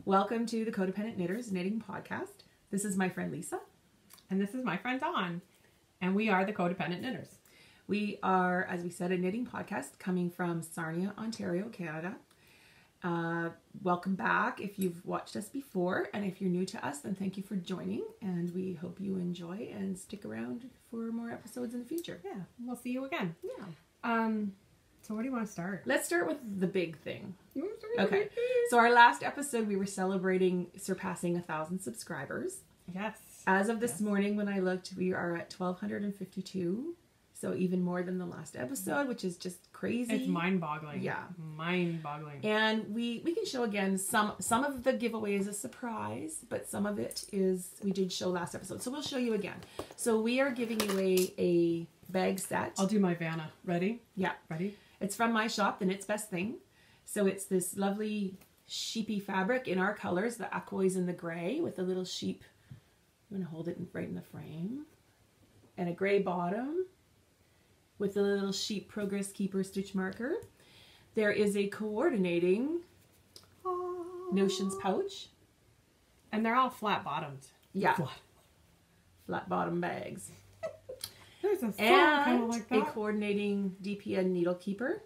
Welcome to the Codependent Knitters Knitting Podcast. This is my friend Lisa. And this is my friend Dawn. And we are the Codependent Knitters. We are, as we said, a knitting podcast coming from Sarnia, Ontario, Canada. Welcome back if you've watched us before. And if you're new to us, then thank you for joining. And we hope you enjoy and stick around for more episodes in the future. Yeah, we'll see you again. Yeah. So where do you want to start? Let's start with the big thing. You want to start with Okay. So our last episode, we were celebrating surpassing 1,000 subscribers. Yes. As of this morning when I looked, we are at 1,252. So even more than the last episode, which is just crazy. It's mind-boggling. Yeah. Mind-boggling. And we can show again some of the giveaway is a surprise, but some of it is we did show last episode. So we'll show you again. So we are giving away a bag set. I'll do my Vanna. Ready? Yeah. Ready? It's from my shop, The Knit's Best Thing. So it's this lovely sheepy fabric in our colors, the aquoise and the gray, with a little sheep. I'm going to hold it right in the frame. And a gray bottom with a little sheep Progress Keeper stitch marker. There is a coordinating notions pouch. And they're all flat-bottomed. Yeah. Flat bottom bags. There's a song And kind of like that. a coordinating DPN needle keeper.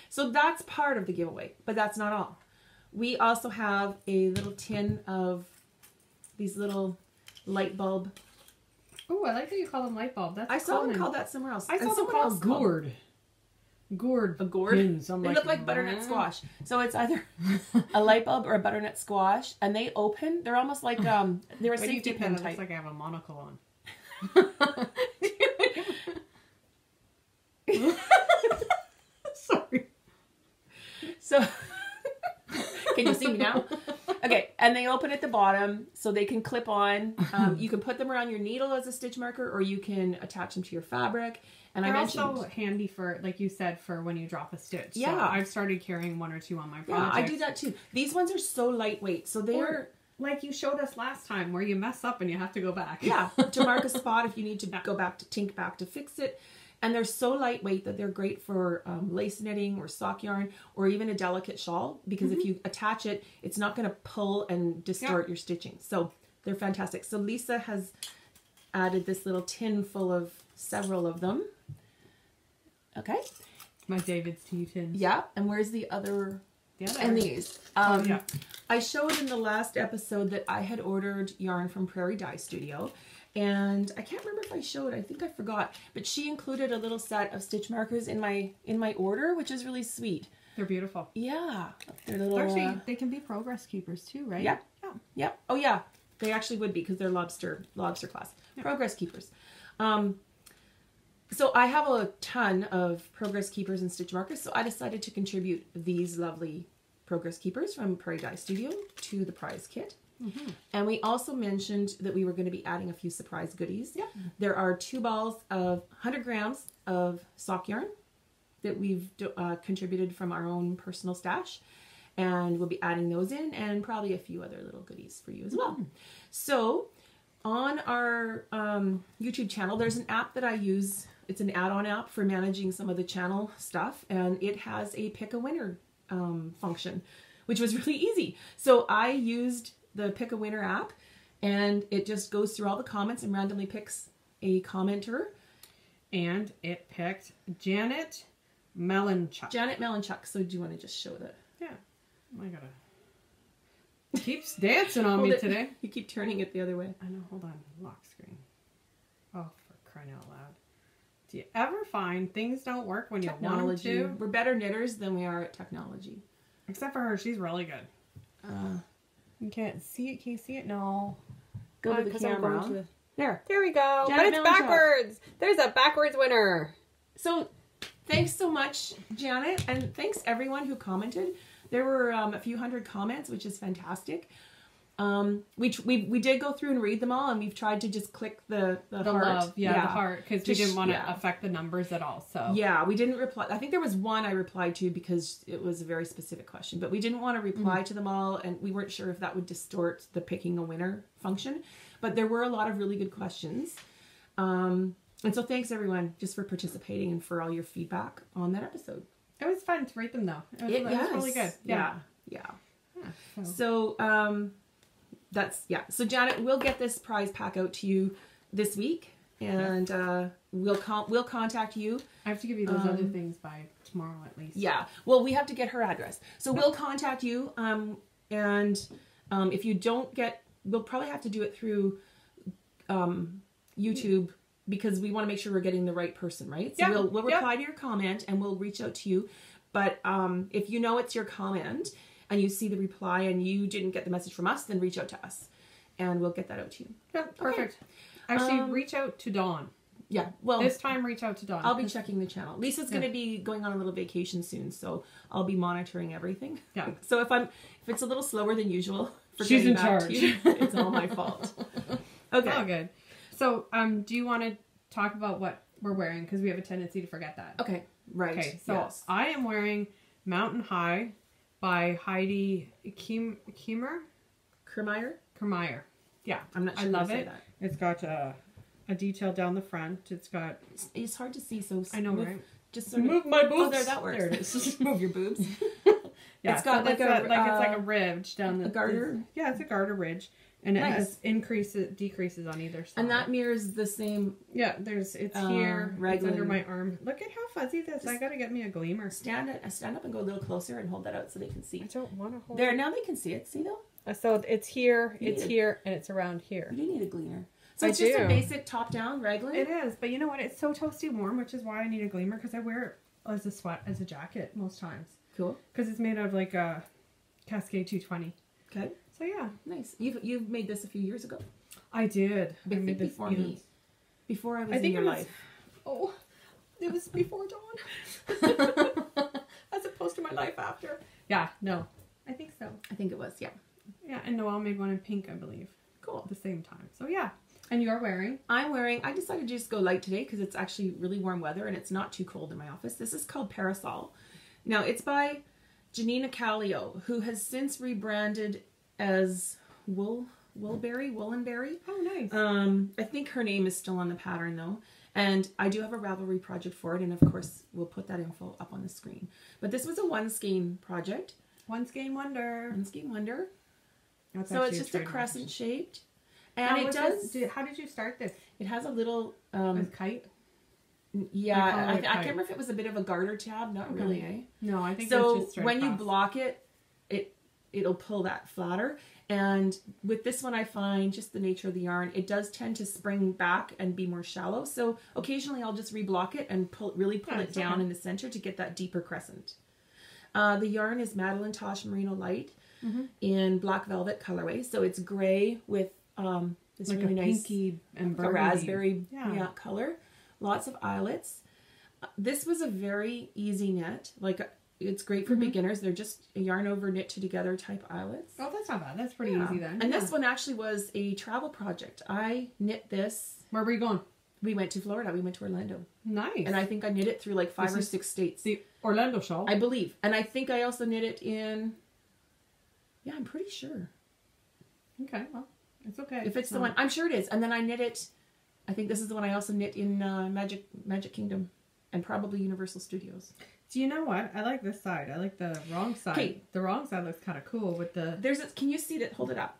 So that's part of the giveaway, but that's not all. We also have a little tin of these little light bulb. Oh, I like that you call them light bulb. That's I saw them common. called that somewhere else. I And saw them someone called else gourd. Gourd. A gourd? Pins. I'm They look like butternut "Mm." squash. So it's either a light bulb or a butternut squash, and they open. They're almost like they're a When you safety dip pin in, it type. looks like I have a monocle on. Sorry. So, can you see me now? Okay, and they open at the bottom so they can clip on. You can put them around your needle as a stitch marker, or you can attach them to your fabric. And They're I mentioned, also handy for, like you said, for when you drop a stitch. Yeah. So I've started carrying one or two on my yeah, project. I do that too. These ones are so lightweight, so they're Or, like you showed us last time, where you mess up and you have to go back. yeah to mark a spot if you need to go back to tink back to fix it. And they're so lightweight that they're great for lace knitting or sock yarn or even a delicate shawl, because if you attach it, it's not going to pull and distort your stitching. So they're fantastic. So Lisa has added this little tin full of several of them. Okay. My David's tea tin. Yeah. And where's the other? The other. And these. Yeah. I showed in the last episode that I had ordered yarn from Prairie Dye Studio. And I can't remember if I showed, I think I forgot, but she included a little set of stitch markers in my order, which is really sweet. They're beautiful. Yeah. They're little, Actually, they can be progress keepers too, right? yeah. Yeah. Oh yeah. They actually would be, because they're lobster class. Yeah. Progress keepers. So I have a ton of progress keepers and stitch markers, so I decided to contribute these lovely progress keepers from Prairie Dye Studio to the prize kit. And we also mentioned that we were going to be adding a few surprise goodies. Yeah. There are 2 balls of 100 grams of sock yarn that we've contributed from our own personal stash. And we'll be adding those in, and probably a few other little goodies for you as well. So on our YouTube channel, there's an app that I use. It's an add-on app for managing some of the channel stuff. And it has a pick a winner function, which was really easy. So I used the Pick a Winner app, and it just goes through all the comments and randomly picks a commenter. And it picked Janet Melanchuk. Janet Melanchuk. So do you want to just show that? Yeah. I gotta. Keeps dancing on me today. You keep turning it the other way. I know. Hold on. Lock screen. Oh, for crying out loud. Do you ever find things don't work when you want them to? We're better knitters than we are at technology. Except for her. She's really good. You can't see it. Can you see it? No. Go to the 'cause I'm camera. going to- There. There we go. Janet But it's Melanchuk. backwards. There's a backwards winner. So thanks so much, Janet, and thanks everyone who commented. There were a few hundred comments, which is fantastic. We did go through and read them all, and we've tried to just click the heart. Love, the heart, because we didn't want to yeah. affect the numbers at all. So yeah, we didn't reply. I think there was one I replied to because it was a very specific question, but we didn't want to reply to them all, and we weren't sure if that would distort the picking a winner function. But there were a lot of really good questions. And so thanks everyone just for participating and for all your feedback on that episode. it was fun to read them though. It was really good. Yeah. Yeah, So that's, yeah. So Janet, we'll get this prize pack out to you this week, and we'll contact you. I have to give you those other things by tomorrow at least. Yeah. Well, we have to get her address. So we'll contact you, and if you don't get, we'll probably have to do it through YouTube, because we want to make sure we're getting the right person, right? So we'll reply to your comment and we'll reach out to you. But if you know it's your comment and you see the reply and you didn't get the message from us, then reach out to us and we'll get that out to you. Yeah, perfect. Okay. Actually, reach out to Dawn. Yeah, well, this time reach out to Dawn. I'll be checking the channel. Lisa's going to be going on a little vacation soon, so I'll be monitoring everything. Yeah. So if it's a little slower than usual, for she's in back charge. To you, it's all my fault. Okay. All good. So, do you want to talk about what we're wearing? Because we have a tendency to forget that. Okay. Right. Okay. So I am wearing Mountain High by Heidi Kiemer. Kermeyer. Yeah. I'm not sure. I love it. That. It's got a detail down the front. It's got. It's hard to see, so I know, right? Just sort move my boobs. Oh, there, that works. There it is. Just move your boobs. Yeah, it's got so it's like a ridge down the garter. Yeah, it's a garter ridge, and it has decreases on either side. And that mirrors the same. Yeah, it's here. It's under my arm. Look at how fuzzy this. I gotta get me a gleamer. Stand up and go a little closer and hold that out so they can see. I don't want to hold. There, now they can see it. See though? So it's here, here, and it's around here. You do need a gleaner. So it's just a basic top-down raglan. It is, but you know what? It's so toasty warm, which is why I need a gleamer, because I wear it as a jacket most times. Cool. Because it's made out of like a Cascade 220. Okay. So yeah. Nice. You've made this a few years ago. I did. I think before me. Before I was in your life. Oh, it was before Dawn. As opposed to my life after. Yeah, no. I think so. I think it was, yeah. Yeah, and Noelle made one in pink, I believe. Cool. At the same time. So yeah. And you're wearing? I decided to just go light today because it's actually really warm weather and it's not too cold in my office. This is called Parasol. Now, it's by Janina Callio, who has since rebranded as Woolenberry. Oh, nice. I think her name is still on the pattern, though. And I do have a Ravelry project for it, and of course, we'll put that info up on the screen. But this was a one skein project. One skein wonder. One skein wonder. That's so it's just a crescent shaped. And now, it does... how did you start this? It has a little... a kite? Yeah, I can't remember if it was a bit of a garter tab. Not really, eh? No, I think so. It's just when you block it, it'll pull that flatter. And with this one, I find just the nature of the yarn, it does tend to spring back and be more shallow. So occasionally, I'll just reblock it and really pull it down in the center to get that deeper crescent. The yarn is Madeline Tosh Merino Light in black velvet colorway. So it's gray with this like really a nice pinky and raspberry color. Lots of eyelets. This was a very easy knit. Like, it's great for beginners. They're just a yarn over knit together type eyelets. Oh, that's not bad. That's pretty easy then. And this one actually was a travel project. I knit this. Where were you going? We went to Florida. We went to Orlando. Nice. And I think I knit it through like 5 or 6 states. The Orlando show? I believe. And I think I also knit it in... Yeah, I'm pretty sure. Okay, well, it's okay. If it's the one. I'm sure it is. And then I knit it... I think this is the one I also knit in Magic Kingdom and probably Universal Studios. Do you know what? I like this side. I like the wrong side. Okay. The wrong side looks kind of cool with the... Can you see that? Hold it up.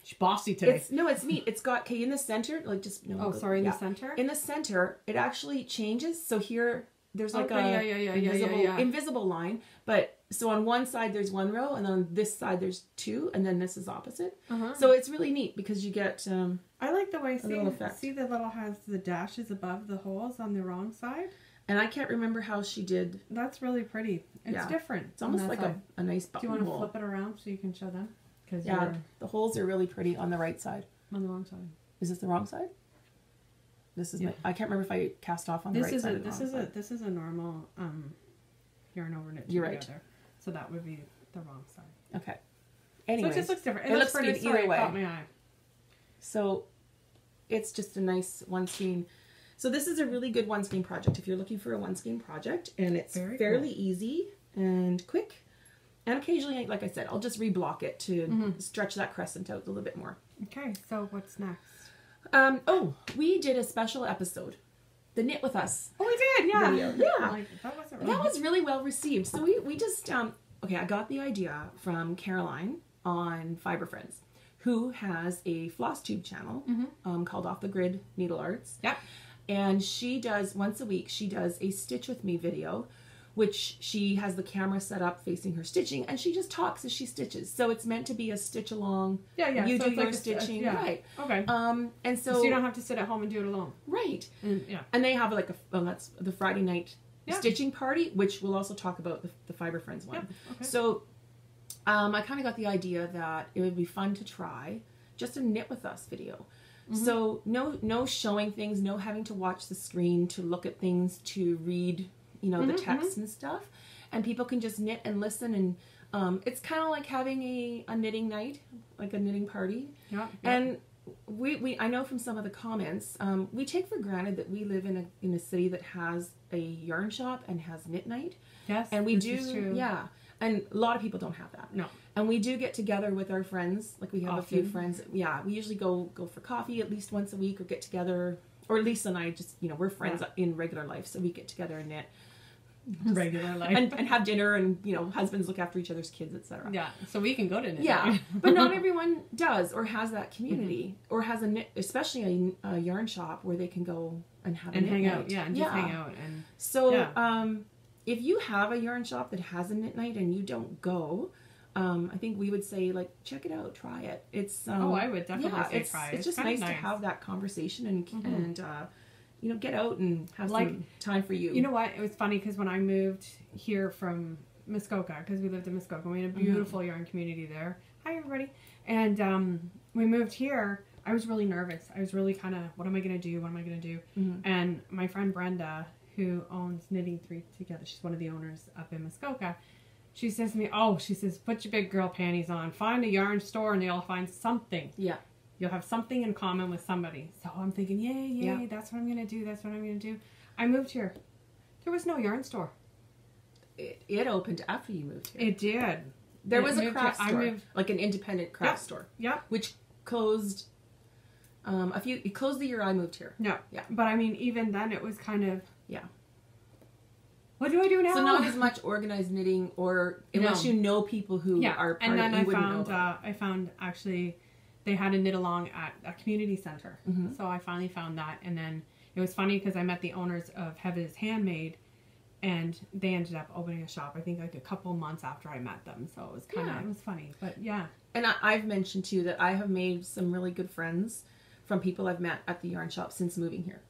She's bossy today. It's neat. It's got, in the center, like just... No, in the center? In the center, it actually changes. So here, there's like invisible line. But, so on one side, there's one row, and on this side, there's 2, and then this is opposite. So it's really neat because you get... I like the way, see the little has the dashes above the holes on the wrong side? And I can't remember how she did. That's really pretty. It's different. It's almost like a nice button. Do you want to flip it around so you can show them? Yeah, the holes are really pretty on the right side. On the wrong side. Is this the wrong side? This is I can't remember if I cast off on the right side. This is a normal yarn over knit You're together. right. So that would be the wrong side. Okay. Anyway, so it just looks different. It looks pretty. either way. It caught my eye. So it's just a nice one skein. So this is a really good one skein project if you're looking for a one skein project, and it's fairly easy and quick. And occasionally, like I said, I'll just reblock it to stretch that crescent out a little bit more. Okay, so what's next? We did a special episode, the Knit With Us. Oh, we did, yeah. Video. Yeah. Like, that was really well received. So we just, okay, I got the idea from Caroline on Fiber Friends, who has a floss tube channel called Off the Grid Needle Arts. Yep. And she does, once a week, she does a Stitch With Me video, which she has the camera set up facing her stitching, and she just talks as she stitches. So it's meant to be a stitch along. Yeah. You so do it's your like stitching, right? Okay. And so you don't have to sit at home and do it alone. Right. And, And they have like that's the Friday night stitching party, which we'll also talk about the Fiber Friends one. Yeah. Okay. So I kind of got the idea that it would be fun to try just a knit with us video. So no showing things, no having to watch the screen to look at things, to read, the text and stuff. And people can just knit and listen, and it's kind of like having a knitting night, like a knitting party. Yeah. And I know from some of the comments, we take for granted that we live in a city that has a yarn shop and has knit night. Yes. And we do, is true. yeah. And a lot of people don't have that. No. And we do get together with our friends. Like we have a few friends. Yeah, we usually go for coffee at least once a week, or get together. Or Lisa and I just, we're friends in regular life, so we get together and knit. Regular life. And have dinner, and, husbands look after each other's kids, etc. Yeah, so we can go to knit. Yeah, but not everyone does, or has that community, or has a knit, especially a yarn shop where they can go and have a knit hang night. out. Yeah, and just hang out. And so, if you have a yarn shop that has a knit night and you don't go, I think we would say, like, check it out, try it. It's I would definitely say try it. It's just nice to have that conversation and get out and have some time for you. You know what? It was funny because when I moved here from Muskoka, because we lived in Muskoka, we had a beautiful yarn community there. Hi, everybody. And we moved here. I was really nervous. I was really kind of, what am I going to do? What am I going to do? And my friend Brenda, who owns Knitting Three Together, she's one of the owners up in Muskoka, she says to me, she says, put your big girl panties on. Find a yarn store and you'll find something. Yeah. You'll have something in common with somebody. So I'm thinking, yay, that's what I'm going to do. That's what I'm going to do. I moved here. There was no yarn store. It opened after you moved here. It did. There was a craft store, like an independent craft store. Yeah. Which closed it closed the year I moved here. No. Yeah. But I mean, even then it was kind of, yeah. What do I do now? So not as much organized knitting, or unless you know people who are part and then of it, I found actually they had a knit along at a community center. So I finally found that, and then it was funny because I met the owners of Heaven's Handmade, and they ended up opening a shop, I think like a couple months after I met them. So it was kind of, it was funny, but yeah. And I've mentioned too that I have made some really good friends from people I've met at the yarn shop since moving here.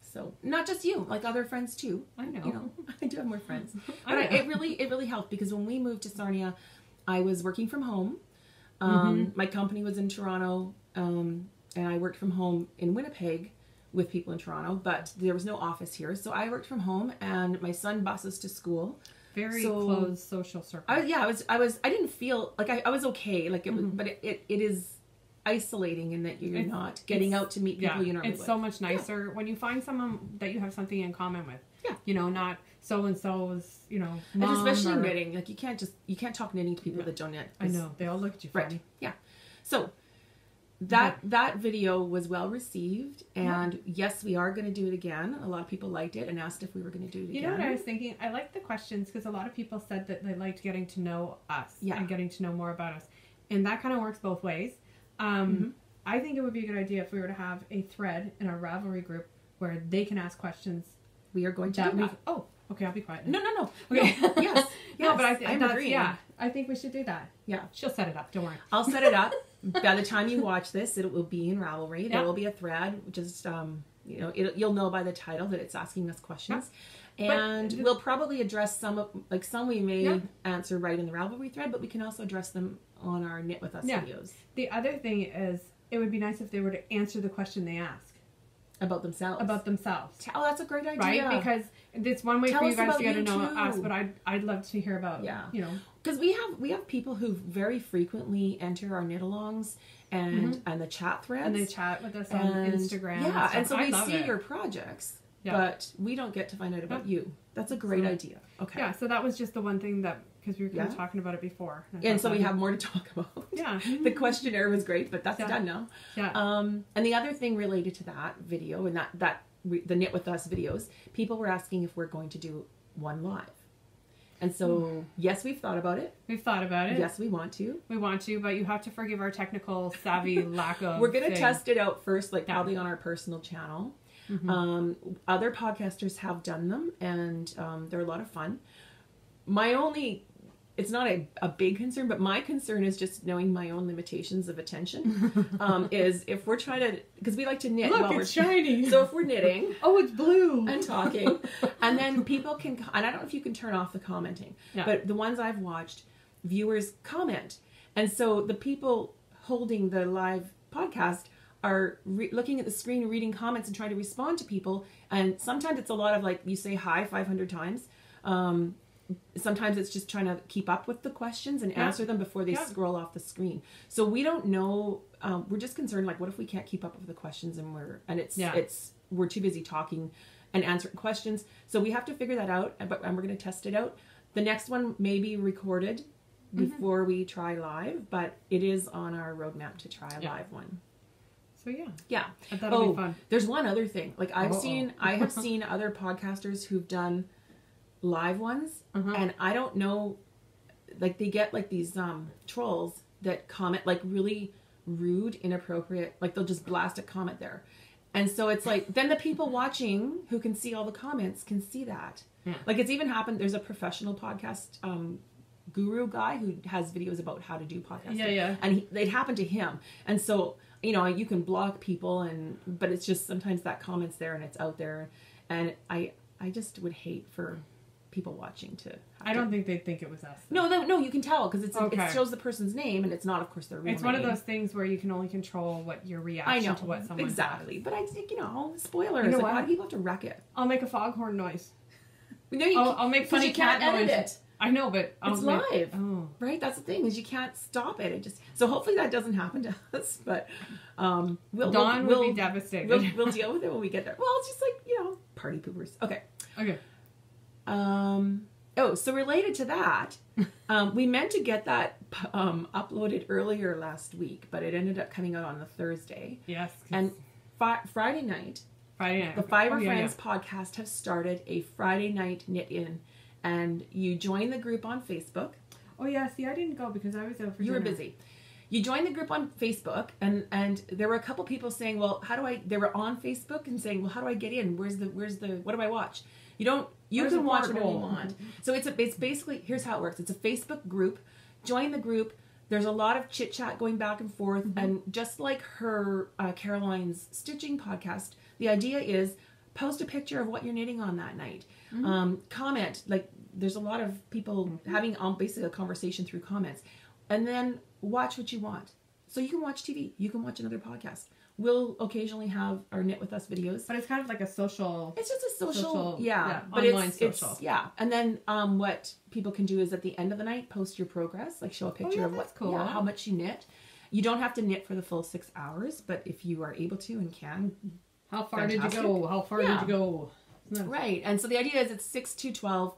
So not just you, like other friends too. I know. I do have more friends. But it really helped, because when we moved to Sarnia, I was working from home. My company was in Toronto, and I worked from home in Winnipeg with people in Toronto, but there was no office here. So I worked from home, and my son buses to school. Very close social circle. I didn't feel like I was okay. Like it was, but it is isolating in that you're not getting out to meet people you normally would. It's so much nicer when you find someone that you have something in common with. Yeah. Not so-and-so's, mom, and especially knitting. Like you can't talk knitting to people that don't knit. I know. They all look at you funny. Right. Yeah. So that video was well received, and yes, we are going to do it again. A lot of people liked it and asked if we were going to do it again. You know what I was thinking? I liked the questions because a lot of people said that they liked getting to know us and getting to know more about us. And that kind of works both ways. I think it would be a good idea if we were to have a thread in our Ravelry group where they can ask questions. We are going to do that. Okay, I'll be quiet. No. Okay. No, yes. No, but I'm agreeing. Yeah, I think we should do that. Yeah. She'll set it up. Don't worry. I'll set it up. By the time you watch this, it will be in Ravelry. There will be a thread. Just you'll know by the title that it's asking us questions, and we'll probably address some we may answer right in the Ravelry thread, but we can also address them on our Knit With Us videos. The other thing is, it would be nice if they were to answer the question they ask about themselves. Oh, that's a great idea. Right? Because it's one way for you guys to get to know us, but I'd love to hear about because we have people who very frequently enter our knit-alongs and the chat threads, and they chat with us on Instagram. Yeah, and so we see your projects, but we don't get to find out about you. That's a great idea. Okay. Yeah, so that was just the one thing that, because we were kind of talking about it before. And so we have more to talk about. Yeah. The questionnaire was great, but that's done now. Yeah. And the other thing related to that video and the Knit With Us videos, people were asking if we're going to do one live. And so, yes, we've thought about it. We've thought about it. Yes, we want to. We want to, but you have to forgive our technical savvy lack of. We're going to test it out first, like probably on our personal channel. Other podcasters have done them, and they're a lot of fun. It's not a big concern, but my concern is just knowing my own limitations of attention. Is if we're trying to, because we like to knit. Look, it's shiny. So if we're knitting, oh, it's blue, and talking, and then people can, and I don't know if you can turn off the commenting, but the ones I've watched, viewers comment, and so the people holding the live podcast are looking at the screen, reading comments, and trying to respond to people. And sometimes it's a lot of like you say hi 500 times. Sometimes it's just trying to keep up with the questions and answer them before they scroll off the screen. So we don't know. We're just concerned, like, what if we can't keep up with the questions and we're too busy talking and answering questions. So we have to figure that out, and we're going to test it out. The next one may be recorded before we try live, but it is on our roadmap to try a live one. So yeah, that'll be fun. There's one other thing. Like I have seen other podcasters who've done live ones, and I don't know, like they get like these trolls that comment like really rude, inappropriate, like they'll just blast a comment there, and so it's like then the people watching who can see all the comments can see that. Like it's even happened. There's a professional podcast guru guy who has videos about how to do podcasting, and it happened to him, and so you can block people, but it's just sometimes that comment's there and it's out there, and I just would hate for people watching to. I don't think they'd think it was us. Though. No, you can tell because it shows the person's name and it's not, of course, their real name. It's one of those things where you can only control what your reaction to what someone exactly. does. But I think spoilers. Like, why do people have to wreck it? I'll make a foghorn noise. No, I'll make funny cat noise. It. I know, but it's live, right? That's the thing is you can't stop it. It just so hopefully that doesn't happen to us. But Dawn will be devastated. We'll deal with it when we get there. Well, it's just like party poopers. Okay. So related to that, we meant to get that uploaded earlier last week, but it ended up coming out on the Thursday. Yes. And Friday night, the Fiber Friends podcast have started a Friday night knit in, and you join the group on Facebook. Oh yeah, see, I didn't go because I was out for dinner. You were busy. You joined the group on Facebook, and there were a couple people saying, well, they were on Facebook and saying, well, how do I get in? Where's the, what do I watch? You can watch whatever you want. So it's basically, here's how it works. It's a Facebook group. Join the group. There's a lot of chit chat going back and forth. And just like her, Caroline's stitching podcast, the idea is post a picture of what you're knitting on that night. Comment, like there's a lot of people having basically a conversation through comments, and then watch what you want. So you can watch TV, you can watch another podcast. We'll occasionally have our Knit With Us videos. But it's kind of like a social... It's just a social but online social. And then what people can do is at the end of the night, post your progress, like show a picture of how much you knit. You don't have to knit for the full 6 hours, but if you are able to and can... How far did you go? How far did you go? Right. And so the idea is it's 6 to 12,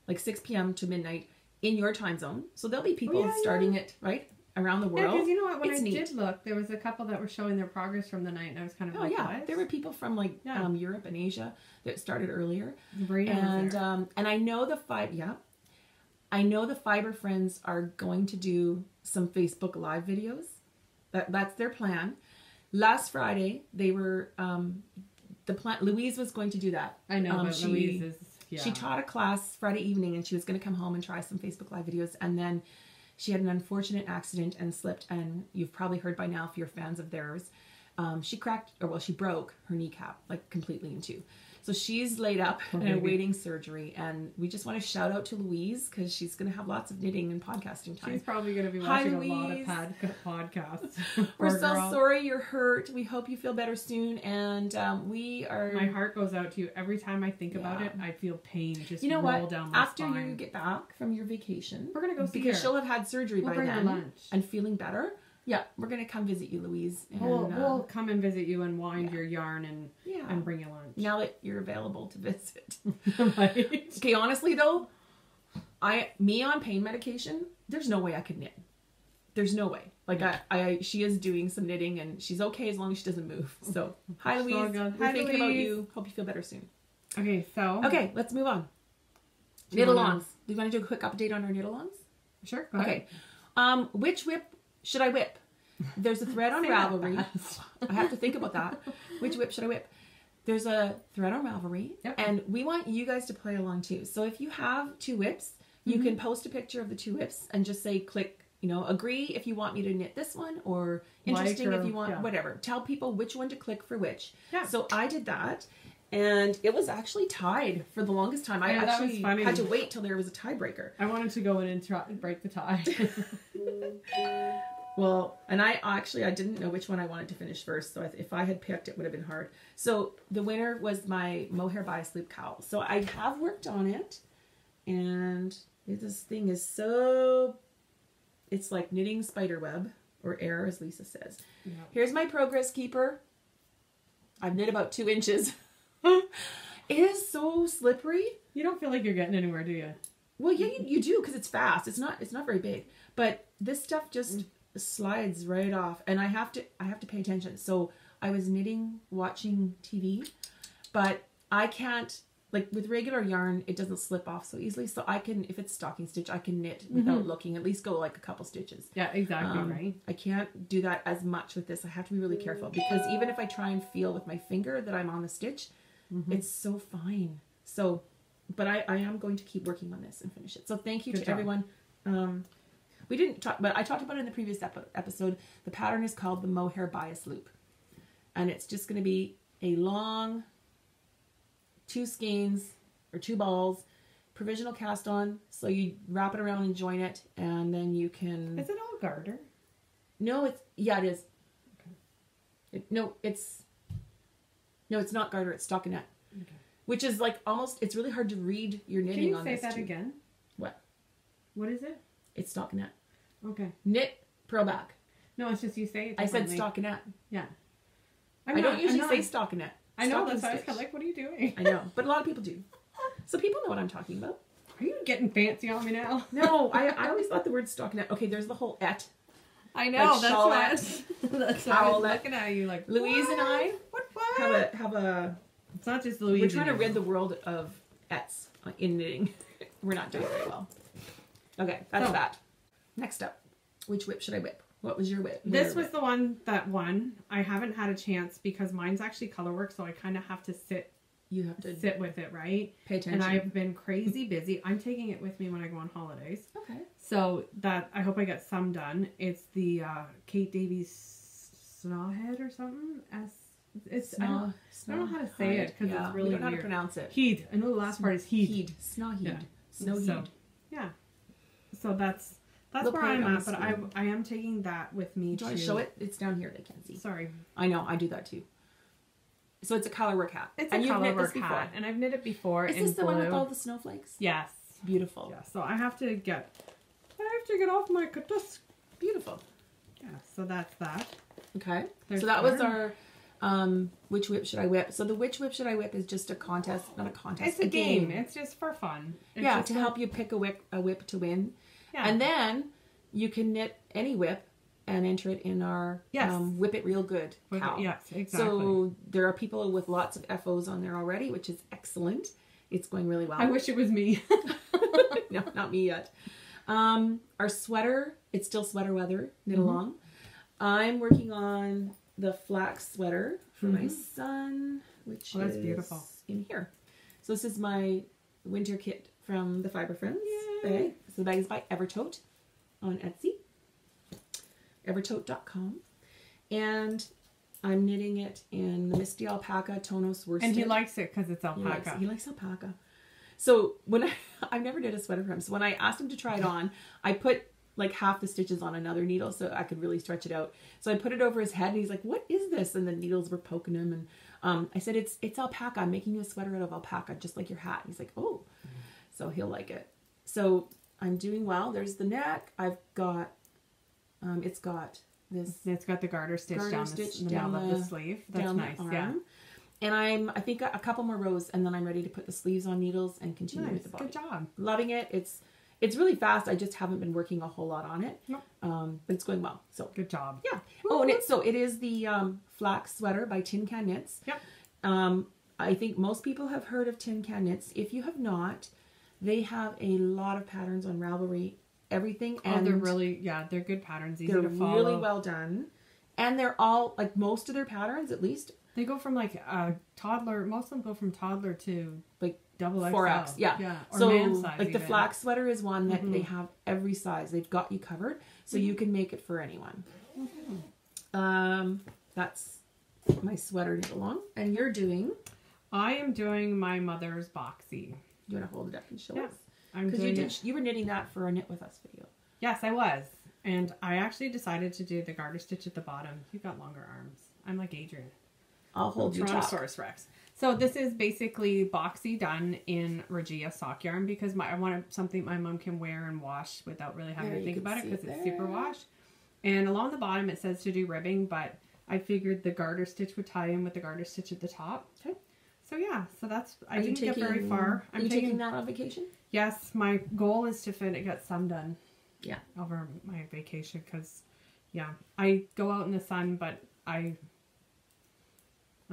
like 6 p.m. to midnight in your time zone. So there'll be people starting it, right? Around the world. Yeah, because you know what? When I did look, there was a couple that were showing their progress from the night, and I was kind of what? There were people from Europe and Asia that started earlier. And I know the Fiber Friends are going to do some Facebook Live videos. That's their plan. Last Friday, they were Louise was going to do that. I know, but Louise is... Yeah. She taught a class Friday evening, and she was going to come home and try some Facebook Live videos, and then she had an unfortunate accident and slipped, and you've probably heard by now if you're fans of theirs. She broke her kneecap, like completely in two. So she's laid up and awaiting surgery, and we just want to shout out to Louise because she's going to have lots of knitting and podcasting time. She's probably going to be watching a lot of podcasts. We're so sorry you're hurt. We hope you feel better soon, and we are... My heart goes out to you. Every time I think about it, I feel pain just roll down my After spine. you get back from your vacation, we're going to go see her. Because she'll have had surgery by then lunch. And feeling better. Yeah, we're going to come visit you, Louise. And, we'll come and visit you and wind your yarn and bring you lunch. Now that you're available to visit. Right. Okay, honestly though, me on pain medication, there's no way I could knit. There's no way. Like she is doing some knitting and she's okay as long as she doesn't move. So, hi Louise. We're thinking about you. Hope you feel better soon. Okay, Okay, let's move on. Knit-alongs. Do you want to do a quick update on our knit-alongs? Sure, go ahead. Okay. Which whip should I whip? There's a thread on Ravelry. I have to think about that. Which whip should I whip? There's a thread on Ravelry, and we want you guys to play along too. So if you have 2 whips, you can post a picture of the 2 whips and just say, click, you know, agree if you want me to knit this one, or interesting if you want, whatever. Tell people which one to click for which. Yeah. So I did that, and it was actually tied for the longest time. I actually had to wait till there was a tiebreaker. I wanted to go in and try and break the tie. Well, and I didn't know which one I wanted to finish first, so if I had picked, it would have been hard. So the winner was my mohair bias loop cowl. So I have worked on it, and this thing is so, it's like knitting spider web, or air, as Lisa says. Yeah. Here's my progress keeper. I've knit about 2 inches. It is so slippery. You don't feel like you're getting anywhere, do you? Well, yeah, you do, because it's fast. It's not very big, but this stuff just slides right off, and I have to pay attention. So I was knitting, watching TV, but I can't, like with regular yarn, it doesn't slip off so easily. So I can, if it's stocking stitch, I can knit without looking, at least go like a couple stitches. Yeah, exactly, right. I can't do that as much with this. I have to be really careful, because even if I try and feel with my finger that I'm on the stitch, it's so fine. So, but I am going to keep working on this and finish it. So thank you to everyone. We didn't talk, but I talked about it in the previous episode. The pattern is called the mohair bias loop, and it's just going to be a long 2 skeins or 2 balls, provisional cast on. So you wrap it around and join it, and then you can. Is it all garter? No, it is. Okay. It's not garter. It's stockinette, which is like almost. It's really hard to read your knitting on this. Can you say that again? What? What is it? It's stockinette. Okay. Knit pearl back. No, it's just you say it. I said stockinette. Yeah. I don't usually say stockinette. I know, that's why I was kind of like, what are you doing? I know, but a lot of people do. So people know what I'm talking about. Are you getting fancy on me now? No, I always thought the word stockinette. Okay, there's the whole et. I know, like that's why I was looking at you like, Louise and I have a. It's not just Louise. We're trying to rid the world of ets in knitting. We're not doing very well. Okay, that's that. Next up, which whip should I whip? What was your whip? This was the one that won. I haven't had a chance because mine's actually color work, so I kind of have to sit. You have to sit with it, right? Pay attention. And I've been crazy busy. I'm taking it with me when I go on holidays. Okay. So that I hope I get some done. It's the Kate Davies Snawhead or something. I don't know how to say it because it's really weird. I don't know how to pronounce it. Heed. I know the last part is heed. Heed. Snawheed. Yeah. Snowheed. So, yeah. So that's where I'm at, but I am taking that with me. Do you want to show it? It's down here. They can't see. Sorry. I know. I do that too. So it's a color work hat. It's a color work hat, and I've knit it before. Is this the one with all the snowflakes? Yes. Beautiful. Yeah. So I have to get off my desk. Beautiful. Yeah. So that's that. Okay. So that was our which whip should I whip? So the which whip should I whip is just a contest, not a contest. It's a game. It's just for fun. It's to help you pick a whip to win. Yeah. And then you can knit any whip and enter it in our Whip It Real Good cow. Yes, exactly. So there are people with lots of FOs on there already, which is excellent. It's going really well. I wish it was me. No, not me yet. Our sweater, it's still sweater weather, knit along. I'm working on the flax sweater for my son, which that's beautiful. In here. So this is my winter kit from the Fiber Friends bag. So the bag is by Evertote on Etsy. Evertote.com. And I'm knitting it in the Misty Alpaca Tonos worsted. And he likes it because it's alpaca. He likes alpaca. So when I've never did a sweater for him. So when I asked him to try it on, I put like half the stitches on another needle so I could really stretch it out. So I put it over his head and he's like, what is this? And the needles were poking him. And I said, it's alpaca. I'm making you a sweater out of alpaca, just like your hat. He's like, oh. So he'll like it. So I'm doing well. There's the neck. I've got, it's got this. It's got the garter stitch down the sleeve. That's nice. Yeah. And I think a couple more rows and then I'm ready to put the sleeves on needles and continue with the body. Good job. Loving it. It's really fast. I just haven't been working a whole lot on it. Nope. But it's going well. So good job. Yeah. Oh, and it is the flax sweater by Tin Can Knits. Yep. I think most people have heard of Tin Can Knits. If you have not, They have a lot of patterns on Ravelry, everything. And they're really, they're good patterns, easy they're to follow. really well done. And they're all, like most of their patterns at least. They go from like a toddler, most of them go from toddler to like double XL. 4X, yeah. Or so man size like even. the flax sweater is one that they have every size. They've got you covered. So you can make it for anyone. That's my sweater knit along. And you're doing? I am doing my mother's boxy. You want to hold it up and show us? Because you were knitting that for a Knit With Us video. Yes, I was. And I actually decided to do the garter stitch at the bottom. You've got longer arms. I'm like Adrian. I'll hold you top. Tyrannosaurus Rex. So this is basically boxy done in Regia sock yarn because I wanted something my mom can wear and wash without really having to think about it because it's super wash. And along the bottom it says to do ribbing, but I figured the garter stitch would tie in with the garter stitch at the top. Okay. So yeah, so that's, I didn't get very far. Are you taking that on vacation? Yes, my goal is to get some done. Yeah. Over my vacation because, I go out in the sun, but I'm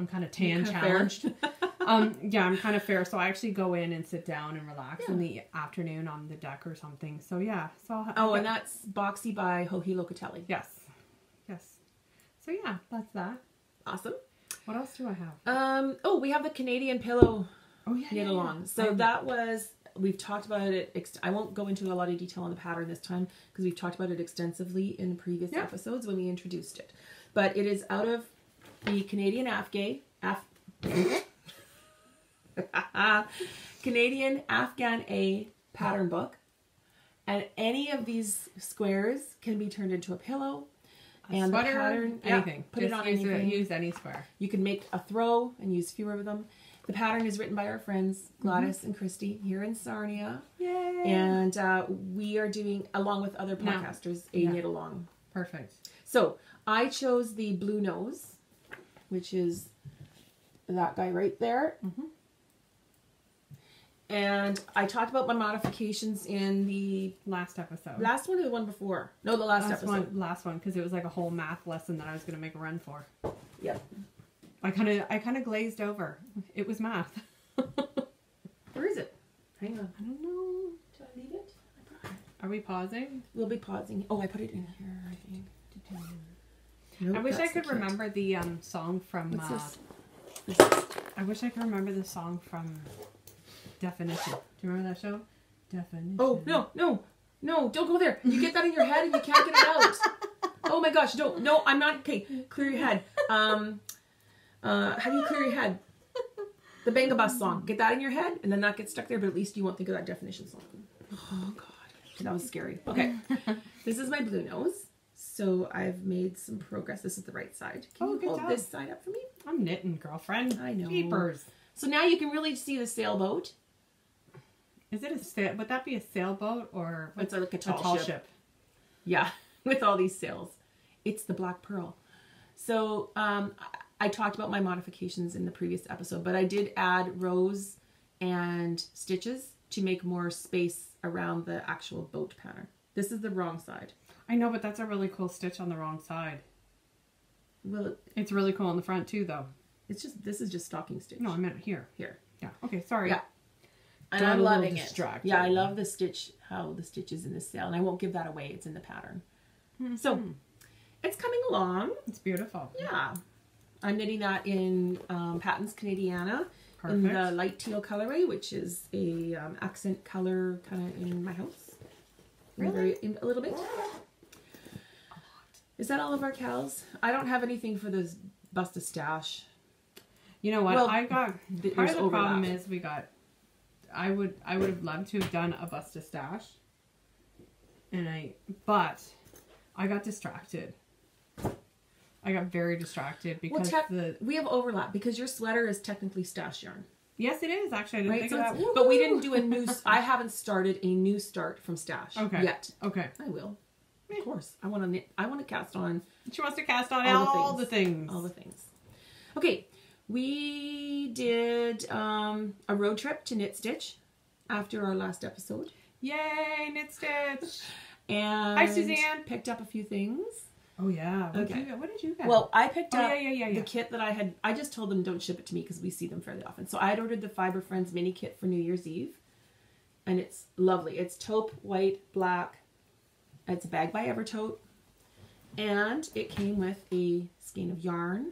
kind of tan challenged. I'm kind of fair, so I actually go in and sit down and relax in the afternoon on the deck or something. So yeah, and that's Boxy by Joji Locatelli. Yes. So yeah, that's that. Awesome. What else do I have? We have the Canadian pillow knit along. Yeah. So that was, we've talked about it. I won't go into a lot of detail on the pattern this time because we've talked about it extensively in previous episodes when we introduced it. But it is out of the Canadian Canadian Afghan A pattern book. And any of these squares can be turned into a pillow. And sweater, the pattern, anything. Put it on anything. Use any square. You can make a throw and use fewer of them. The pattern is written by our friends Gladys and Christy here in Sarnia. Yay! And we are doing, along with other podcasters, a knit along. Perfect. So I chose the blue nose, which is that guy right there. And I talked about my modifications in the last episode. Last one or the one before? No, the last episode. Last one, because it was like a whole math lesson that I was going to make a run for. Yep. I kind of glazed over. It was math. Where is it? Hang on. I don't know. Did I leave it? Are we pausing? We'll be pausing. Oh, I put it in here, I think. Nope, I wish I could remember the song from... What's this? I wish I could remember the song from Definition. Do you remember that show? Definition. Oh, no, don't go there. You get that in your head and you can't get it out. Oh my gosh, don't. No, I'm not. Okay, clear your head. How do you clear your head? The Banga Bus song. Get that in your head and then that gets stuck there, but at least you won't think of that Definition song. Oh god, that was scary. Okay, this is my blue nose. So I've made some progress. This is the right side. Can you hold this side up for me? I'm knitting, girlfriend. I know. Peepers. So now you can really see the sailboat. Is it a sail? Would that be a sailboat or it's like a tall ship? Yeah, with all these sails. It's the Black Pearl. So I talked about my modifications in the previous episode, but I did add rows and stitches to make more space around the actual boat pattern. This is the wrong side. I know, but that's a really cool stitch on the wrong side. Well, it's really cool on the front too, though. It's just, this is just stocking stitch. No, I meant here. Here. Yeah. Okay, sorry. Yeah. And I'm loving it. Yeah, I love the stitch, how the stitch is in the sail. And I won't give that away. It's in the pattern. So, it's coming along. It's beautiful. Yeah. I'm knitting that in Patons Canadiana. Perfect. In the light teal colorway, which is a accent color kind of in my house. Really? A little bit. Is that all of our cows? I don't have anything for this bust a stash. You know what? Well, I got part of the problem is I would have loved to have done a bust a stash. But I got distracted. I got very distracted because we have overlap because your sweater is technically stash yarn. Yes, it is actually. I didn't think of that. But we didn't do a new. I haven't started a new start from stash yet. Okay, I will. Of course, I want to knit. I want to cast on. She wants to cast on all the things. All the things. Okay, we did a road trip to Knit Stitch after our last episode. Yay, Knit Stitch! And hi, Suzanne. Picked up a few things. Oh yeah. What did you get? Well, I picked up the kit that I had. I just told them don't ship it to me because we see them fairly often. So I had ordered the Fiber Friends mini kit for New Year's Eve. and it's lovely. It's taupe, white, black. It's a bag by Evertote. And it came with a skein of yarn.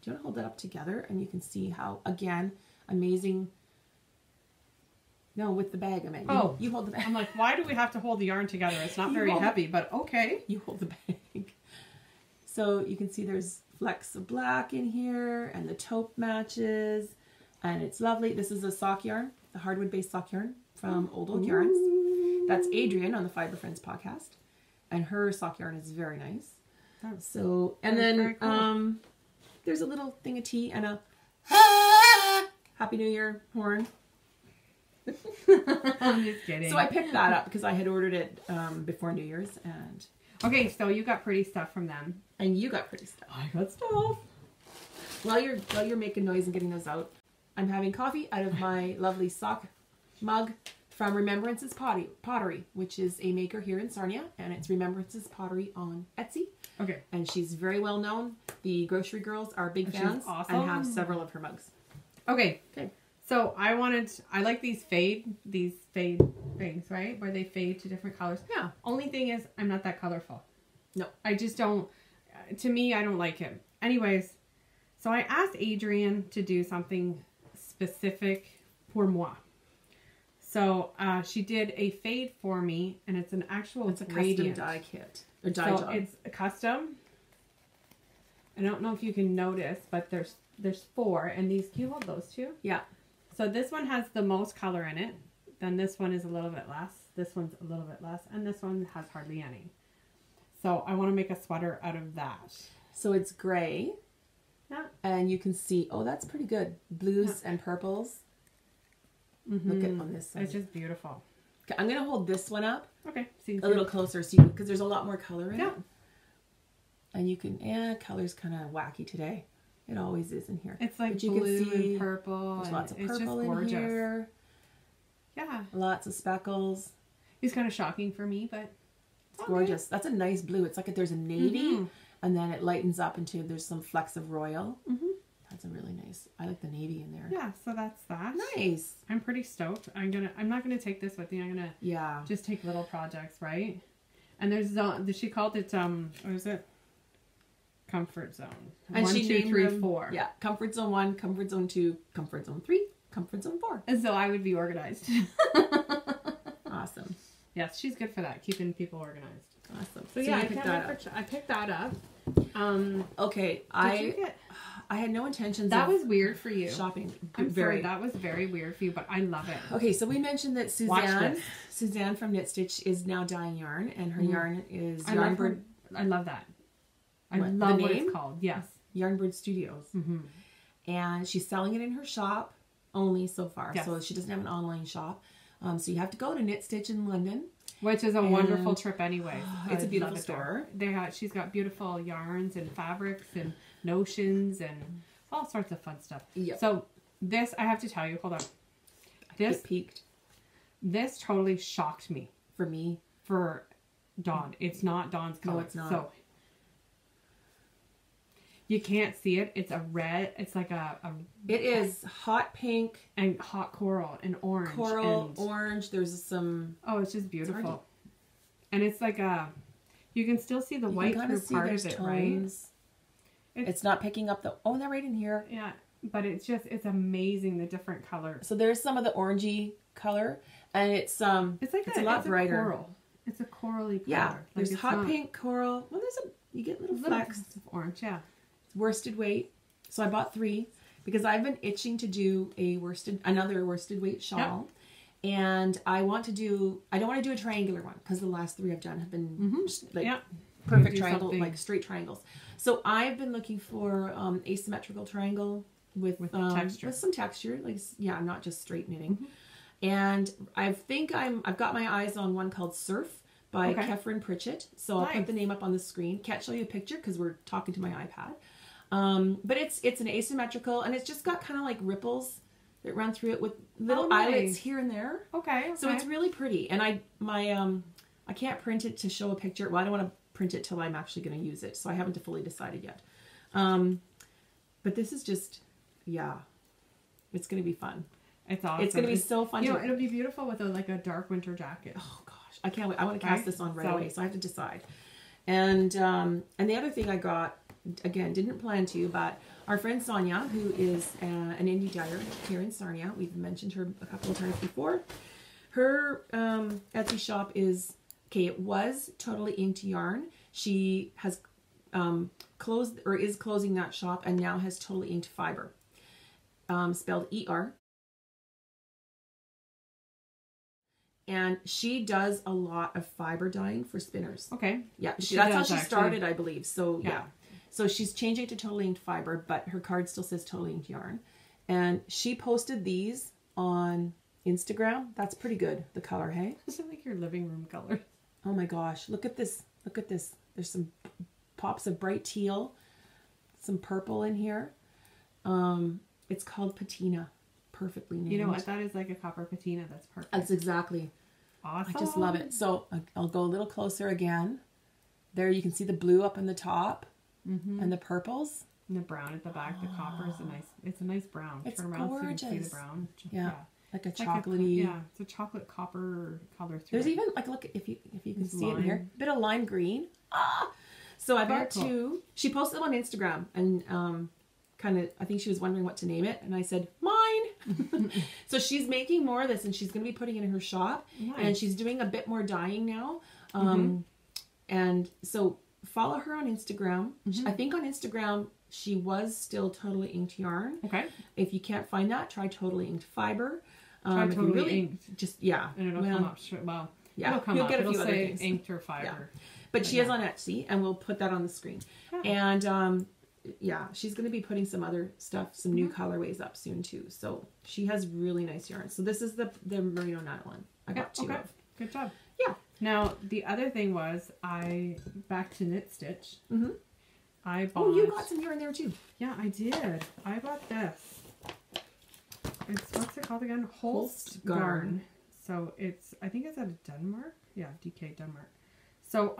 Do you want to hold that up together? And you can see how, again, amazing. No, with the bag, I mean. Oh. You hold the bag. I'm like, why do we have to hold the yarn together? It's not very heavy, but okay. You hold the bag. So you can see there's flecks of black in here, and the taupe matches, and it's lovely. This is a sock yarn, the hardwood-based sock yarn from Old Yarns. That's Adrian on the Fiber Friends podcast, and her sock yarn is very nice. So, and then cool. There's a little thing of tea and a Happy New Year horn. I'm just kidding. So I picked that up because I had ordered it before New Year's, and okay, so you got pretty stuff from them, and you got pretty stuff. I got stuff. While you're making noise and getting those out, I'm having coffee out of my lovely sock mug from Remembrances Pottery, which is a maker here in Sarnia, and it's Remembrances Pottery on Etsy. Okay. And she's very well known. The grocery girls are big fans awesome. and have several of her mugs. Okay. Okay. So I like these fade things, right? Where they fade to different colors. Yeah. Only thing is, I'm not that colorful. No. I just don't, to me, I don't like it. Anyways, so I asked Adrian to do something specific pour moi. So she did a fade for me, and it's an actual custom dye kit. Or dye job. It's a custom. I don't know if you can notice, but there's 4, and these, can you hold those two? Yeah. So this one has the most color in it. Then this one is a little bit less. This one's a little bit less, and this one has hardly any. So I want to make a sweater out of that. So it's gray. Yeah. And you can see, oh, that's pretty good. Blues and purples. Mm-hmm. Look at on this side. It's just beautiful. Okay, I'm going to hold this one up. Okay. So a little closer, so because there's a lot more color in it. And you can, color's kind of wacky today. It always is in here. It's like you blue can see and purple. There's lots of it's purple just gorgeous. in here. Yeah. Lots of speckles. It's kind of shocking for me, but it's gorgeous. That's a nice blue. It's like there's a navy, and then it lightens up into, there's some flecks of royal. That's a really nice, I like the navy in there. Yeah, so that's that. Nice. I'm pretty stoked. I'm not gonna take this with me. I'm gonna just take little projects, right? And there's she called it what is it? Comfort zone. And 1, she 2, named 3, them, 4. Yeah, comfort zone 1, comfort zone 2, comfort zone 3, comfort zone 4. And so I would be organized. Awesome. Yes, she's good for that, keeping people organized. Awesome. So yeah, I picked that up. Okay, I had no intentions. That was weird for you. Shopping. I'm sorry, that was very weird for you, but I love it. Okay, so we mentioned that Suzanne from Knit Stitch is now dyeing yarn, and her yarn is Yarnbird. I love that. I love what it's called. Yes, Yarnbird Studios, and she's selling it in her shop only so far. Yes. So she doesn't have an online shop. So you have to go to Knit Stitch in London, which is a wonderful trip anyway. It's a beautiful store. She's got beautiful yarns and fabrics and notions and all sorts of fun stuff. Yep. So this, I have to tell you, hold on. This totally shocked me. For me. For Dawn. It's not Dawn's color. No, it's not. So you can't see it. It's a red. It's like it is hot pink. And hot coral and orange. Orange. There's some... Oh, it's just beautiful. And it's like you can still see the white through part of it, right? It's not picking up they're right in here. Yeah, but it's a amazing, the different colors. So there's some of the orangey color, and it's a lot brighter. Coral. It's a corally color. Yeah, there's hot pink, coral. Well, you get little flecks of orange. Yeah, it's worsted weight. So I bought 3 because I've been itching to do another worsted weight shawl. Yep. And I don't want to do a triangular one because the last 3 I've done have been perfect triangle, like straight triangles. So I've been looking for asymmetrical triangle with texture. With some texture, I'm not just straight knitting. And I've got my eyes on one called Surf by Kefren Pritchett. So I'll put the name up on the screen. Can't show you a picture because we're talking to my iPad. But it's an asymmetrical, and it's just got kind of like ripples that run through it with little eyelets here and there. Okay. So it's really pretty. And I can't print it to show a picture. Well, I don't want to print it till I'm actually going to use it. So I haven't fully decided yet. But this is just, it's going to be fun. It's awesome. It's going to be so fun. You know, it'll be beautiful with a dark winter jacket. Oh gosh, I can't wait. I want to cast this on right away, so I have to decide. And the other thing I got, again, didn't plan to, but our friend Sarnia, who is an indie dyer here in Sarnia, we've mentioned her a couple of times before. Her Etsy shop is, okay, it was totally inked yarn. She has closed, or is closing that shop, and now has totally inked fiber, spelled ER. And she does a lot of fiber dyeing for spinners. Okay. Yeah, that's how she started, I believe. So yeah. So she's changing it to totally inked fiber, but her card still says totally inked yarn. And she posted these on Instagram. That's pretty good, the color, hey? This is like your living room color. Oh my gosh, look at this. Look at this. There's some pops of bright teal, some purple in here. It's called patina. Perfectly named. You know what? That is like a copper patina. That's perfect. That's exactly. Awesome. I just love it. So I'll go a little closer again. There you can see the blue up in the top, and the purples. And the brown at the back. The copper is it's a nice brown. It's Turn around gorgeous. so you can see the brown. Yeah. Like a It's chocolatey. it's a chocolate copper color through There's it. even, like, look, if you can see it in lime. here, a bit of lime green. So I bought two. She posted them on Instagram, and I think she was wondering what to name it, and I said, mine. So she's making more of this, and she's going to be putting it in her shop. Nice. And she's doing a bit more dyeing now. And so follow her on Instagram. I think on Instagram she was still totally inked yarn. Okay. If you can't find that, try totally inked fiber. Try if you totally really inked. Just and it'll come up. Well, yeah, it'll come you'll up. get a It'll few other say things. inked or fiber. Yeah. But she is on Etsy, and we'll put that on the screen. And yeah, she's going to be putting some other stuff, some new colorways up soon too. So she has really nice yarn. So this is the merino nylon. I got two of. Good job. Yeah. Now the other thing was back to knit stitch. I bought. Oh, you got some yarn there too. Yeah, I did. I bought this. It's what's it called again? Holst Garn. So I think it's out of Denmark. Yeah, DK Denmark. So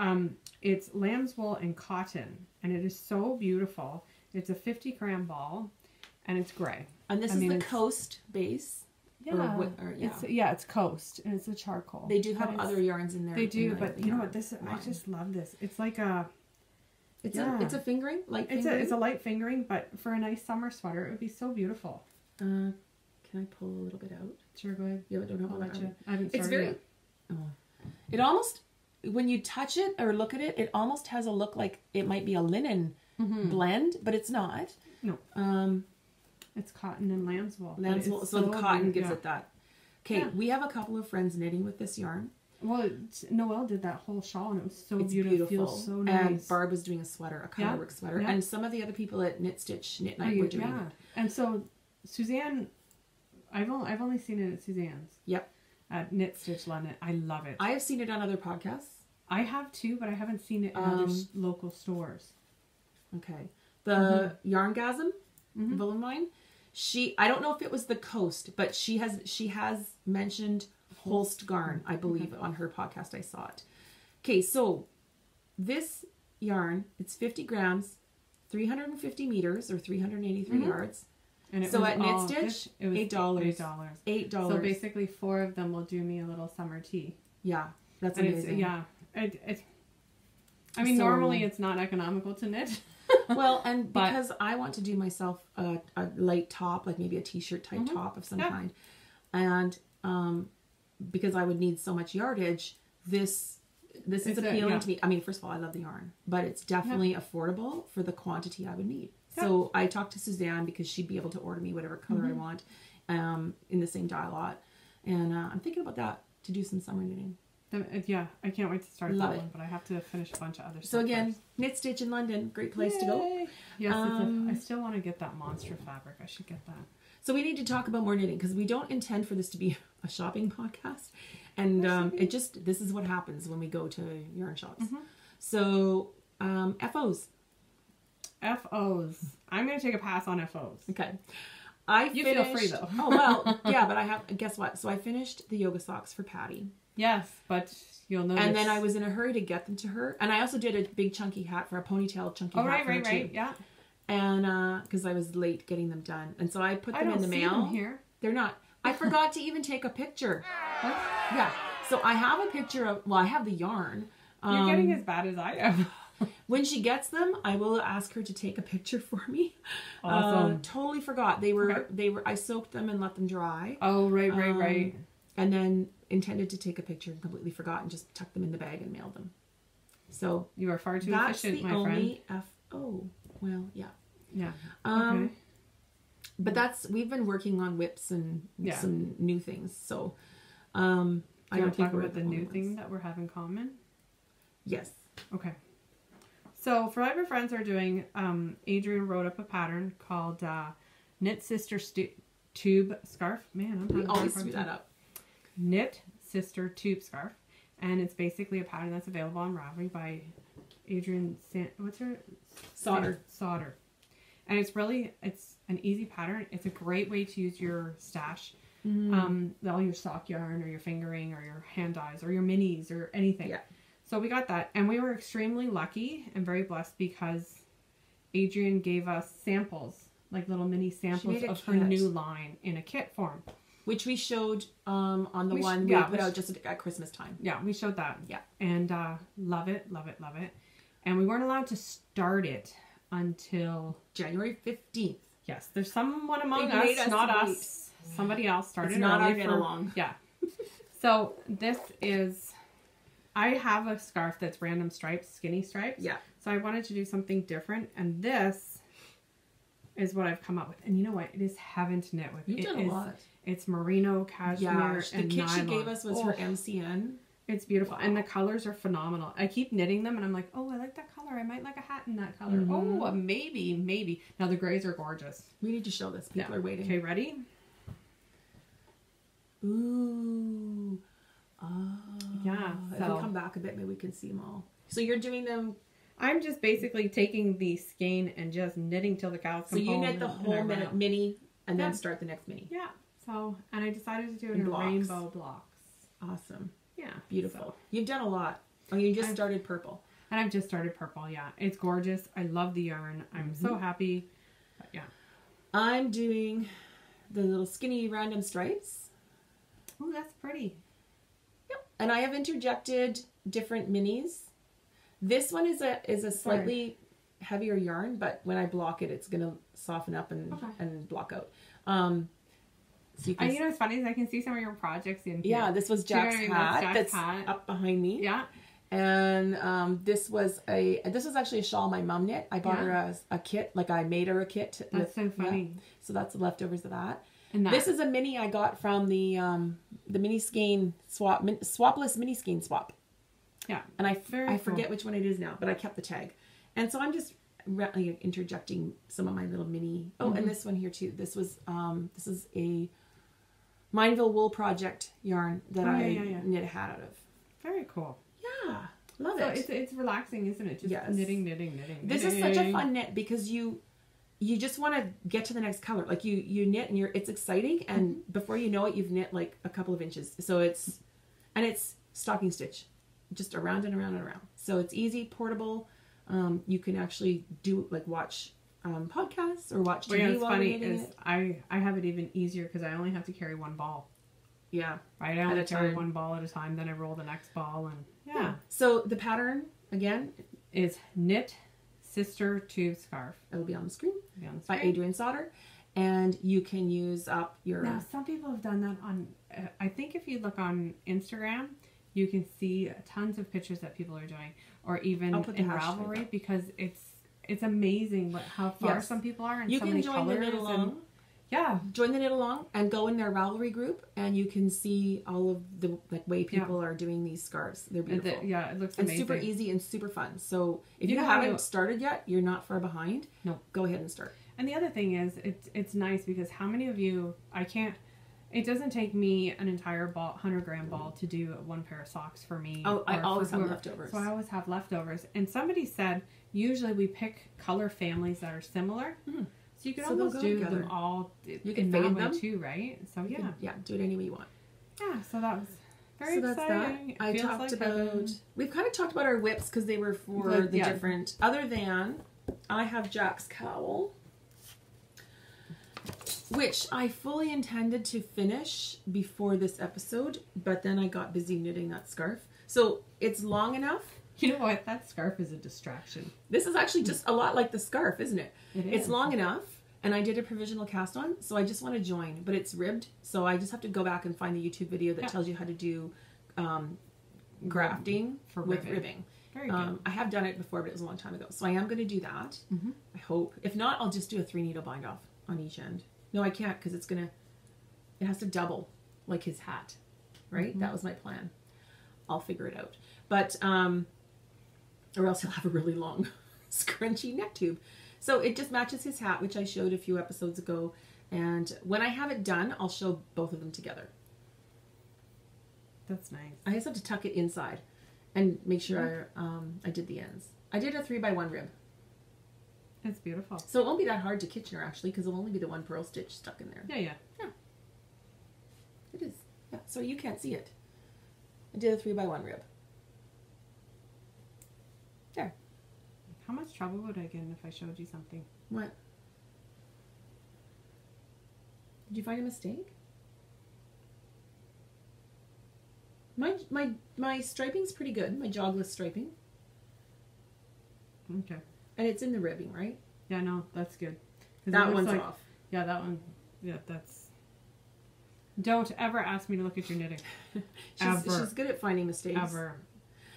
it's lamb's wool and cotton, and it is so beautiful. It's a 50-gram ball, and it's gray. And this is the Coast base. Yeah, it's Coast, and it's a charcoal. They do have other yarns in there. They do, but you know what? I just love this. It's like a. It's a fingering, light It's fingering. It's a light fingering, but for a nice summer sweater, it would be so beautiful. Can I pull a little bit out? Sure, go ahead. Yeah, but don't have I'll a let lot. you. I haven't started It's very. yet. It almost, when you touch it or look at it, it almost has a look like it might be a linen blend, but it's not. No. It's cotton and lamb's wool. Lamb's wool. So the cotton gives it that. Okay, we have a couple of friends knitting with this yarn. Well, Noelle did that whole shawl, and it was so It's beautiful. It feels so nice. And Barb was doing a sweater, a colorwork sweater, and some of the other people at Knit Stitch, Knit Night were doing it. And so Suzanne, I've only seen it at Suzanne's. Yep. At Knit Stitch London. I love it. I have seen it on other podcasts. I have too, but I haven't seen it in other local stores. Okay. The Yarngasm, Willemine, I don't know if it was the Coast, but she has mentioned Holst Garn, I believe, on her podcast. I saw it. Okay, so this yarn, it's 50 grams, 350 meters, or 383 yards. And so at Knit Stitch, it was $8. $8. So basically 4 of them will do me a little summer tea. Yeah, that's amazing. I mean, normally it's not economical to knit. Well, and because I want to do myself a light top, like maybe a t-shirt type top of some kind, and because I would need so much yardage, this is appealing to me. I mean, first of all, I love the yarn, but it's definitely affordable for the quantity I would need. So I talked to Suzanne because she'd be able to order me whatever color I want in the same dye lot. And I'm thinking about that to do some summer knitting. Yeah, I can't wait to start that one, but I have to finish a bunch of other stuff. So again, Knit Stitch in London, great place to go. Yes, I still want to get that monster fabric. I should get that. So we need to talk about more knitting because we don't intend for this to be a shopping podcast. And this is what happens when we go to yarn shops. So FOs. FOs. I'm going to take a pass on FOs. Okay. You feel free though. Oh, well, yeah, but guess what? So I finished the yoga socks for Patty. Yes, but you'll notice. And then I was in a hurry to get them to her. And I also did a big chunky hat for a ponytail chunky hat for her too. Yeah. And because I was late getting them done. And so I put them in the mail. Them here. They're not. I forgot to even take a picture. What? Yeah. So I have a picture of, well, I have the yarn. You're getting as bad as I am. When she gets them, I will ask her to take a picture for me. Awesome. Totally forgot. They were, I soaked them and let them dry. Oh, right. And then intended to take a picture and completely forgot and just tucked them in the bag and mailed them. So you are far too efficient, my friend. Oh, well, yeah. Yeah. Okay. But we've been working on whips and some new things. So, I want to talk about the new thing that we have in common? Yes. Okay. So, for Library Friends are doing, Adrian wrote up a pattern called Knit Sister Tube Scarf. Man, we always screw that up. Knit Sister Tube Scarf. And it's basically a pattern that's available on Ravelry by Adrian what's her? Sauter. And it's an easy pattern. It's a great way to use your stash. All your sock yarn or your fingering or your hand dyes or your minis or anything. Yeah. So we got that. And we were extremely lucky and very blessed because Adrian gave us samples, like little mini samples of her new line in a kit form. Which we showed on the one we put out just at Christmas time. Yeah, we showed that. Yeah. And love it. And we weren't allowed to start it until January 15th. Yes, there's someone among us, not us. Somebody else started. It's not our get along. Yeah. So this is, I have a scarf that's random stripes, skinny stripes. Yeah. So I wanted to do something different, and this is what I've come up with. And you know what? It is heaven to knit with. You've done a lot. It's merino, cashmere, and the kit she gave us was her MCN. It's beautiful. Wow. And the colors are phenomenal. I keep knitting them and I'm like, oh, I like that color. I might like a hat in that color. Oh, maybe. Now the grays are gorgeous. We need to show this. People are waiting. Okay, ready? Ooh. Oh. Yeah. If we come back a bit, maybe we can see them all. So you're doing them. I'm just basically taking the skein and just knitting till the cows come home. So you knit the whole mini and then start the next mini. Yeah. So, and I decided to do it in rainbow blocks. Awesome. Yeah. Beautiful. So, you've done a lot. Oh, you just started purple. And I've just started purple, yeah. It's gorgeous. I love the yarn. I'm so happy. But yeah. I'm doing the little skinny random stripes. Oh, that's pretty. Yep. And I have interjected different minis. This one is a slightly heavier yarn, but when I block it, it's going to soften up and block out. So you know what's funny is I can see some of your projects in here. Yeah, this was Jack's hat that's up behind me. Yeah. And this was actually a shawl my mom knit. I bought her a kit, like I made her a kit. That's so funny. Yeah. So that's the leftovers of that. And this is a mini I got from the mini skein swap, swapless mini skein swap. Yeah. And I forget which one it is now, but I kept the tag. And so I'm just interjecting some of my little mini. Oh, and this one here too. This was this is a Mineville Wool Project yarn that I knit a hat out of. Very cool. Yeah, love it. It's relaxing, isn't it? Just knitting. This is such a fun knit because you just want to get to the next color. Like you knit and it's exciting, and before you know it, you've knit like a couple of inches. So it's stocking stitch, just around and around and around. So it's easy, portable. You can actually watch podcasts or watch TV. What's funny is I have it even easier because I only have to carry one ball. Yeah. Right? I only carry one ball at a time, then I roll the next ball and yeah. So the pattern again is Knit Sister Tube Scarf. It'll be on the screen. By Adrian Sauter. And you can use up your... Now, some people have done that on... I think if you look on Instagram, you can see tons of pictures that people are doing. Or even in Ravelry, because it's amazing how far some people are and so many colors. You can join the knit along. Join the knit along and go in their Ravelry group, and you can see all of the way people are doing these scarves. They're beautiful. It looks amazing. And super easy and super fun. So if you haven't started yet, you're not far behind. No, go ahead and start. And the other thing is, it's nice because how many of you? It doesn't take me an entire 100-gram ball to do one pair of socks for me. Oh, I always have leftovers. So I always have leftovers. And somebody said, usually we pick color families that are similar. Mm-hmm. So you can almost do them all. You can fade them too, right? So yeah. Do it any way you want. Yeah, so that was very exciting. I talked about, we've kind of talked about our whips because they were for the different, other than I have Jack's cowl. which I fully intended to finish before this episode, but then I got busy knitting that scarf. So it's long enough. You know what? That scarf is a distraction. This is actually just a lot like the scarf, isn't it? It is. It's long enough, and I did a provisional cast on, so I just want to join, but it's ribbed, so I just have to go back and find the YouTube video that tells you how to do grafting with ribbing. Very good. I have done it before, but it was a long time ago, so I am going to do that. I hope. If not, I'll just do a 3-needle bind off on each end. No, I can't, because it has to double, like his hat, right? That was my plan. I'll figure it out. But, or else he'll have a really long, scrunchy neck tube. So it just matches his hat, which I showed a few episodes ago. And when I have it done, I'll show both of them together. That's nice. I just have to tuck it inside and make sure I did the ends. I did a 3x1 rib. It's beautiful. So it won't be that hard to Kitchener, actually, because it'll only be the one purl stitch stuck in there. Yeah. It is. Yeah, so you can't see it. I did a 3x1 rib. There. How much trouble would I get in if I showed you something? What? Did you find a mistake? My striping's pretty good. My jogless striping. Okay. And it's in the ribbing, right? Yeah, no, that's good. That one's off. Yeah, that one. Yeah, that's... Don't ever ask me to look at your knitting. She's good at finding mistakes. Ever.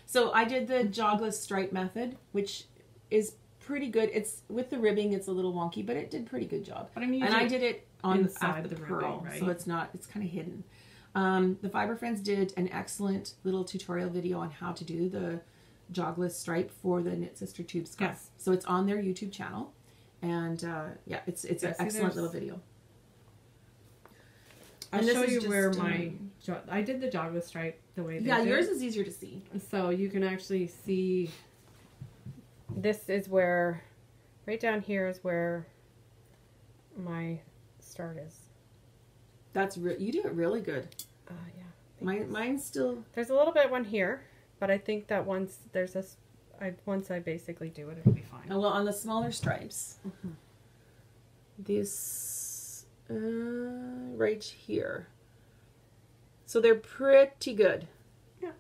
So I did the jogless stripe method, which is pretty good. It's with the ribbing, it's a little wonky, but it did a pretty good job. But I mean, and I did it on inside the ribbing, purl, right? so it's kind of hidden. The Fiber Friends did an excellent little tutorial video on how to do the jogless stripe for the Knit Sister Tube scarf. Yes. So it's on their YouTube channel, and yeah, it's an excellent little video. I'll show you where I did the jogless stripe the way they did. Yours is easier to see. So you can actually see, this is where, right down here is where my start is. That's you do it really good. Yeah. Mine's still. There's a little bit one here, but I think that once I basically do it, it'll be fine. Oh, well, on the smaller stripes, this right here. So they're pretty good. Yeah.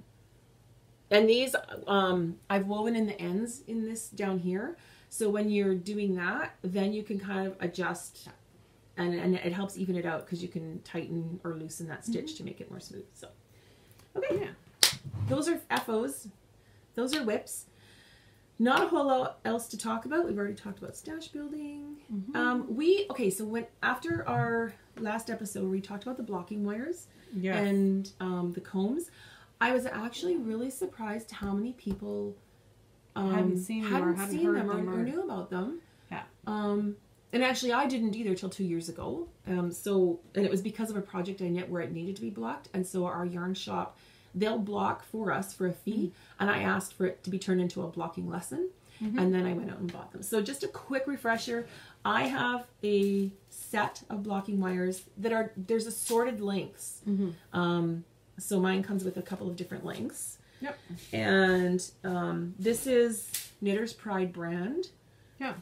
And these, I've woven in the ends in this down here. So when you're doing that, then you can kind of adjust, and it helps even it out because you can tighten or loosen that stitch to make it more smooth. So, okay. Yeah. Those are FOs. Those are whips. Not a whole lot else to talk about. We've already talked about stash building. So after our last episode, we talked about the blocking wires and the combs. I was actually really surprised how many people hadn't seen them or knew about them. Yeah. And actually, I didn't either till 2 years ago. And it was because of a project I knit where it needed to be blocked, and so our yarn shop, they'll block for us for a fee, and I asked for it to be turned into a blocking lesson, and then I went out and bought them. So just a quick refresher, I have a set of blocking wires that there's assorted lengths. So mine comes with a couple of different lengths. Yep. And this is Knitter's Pride brand. Yeah.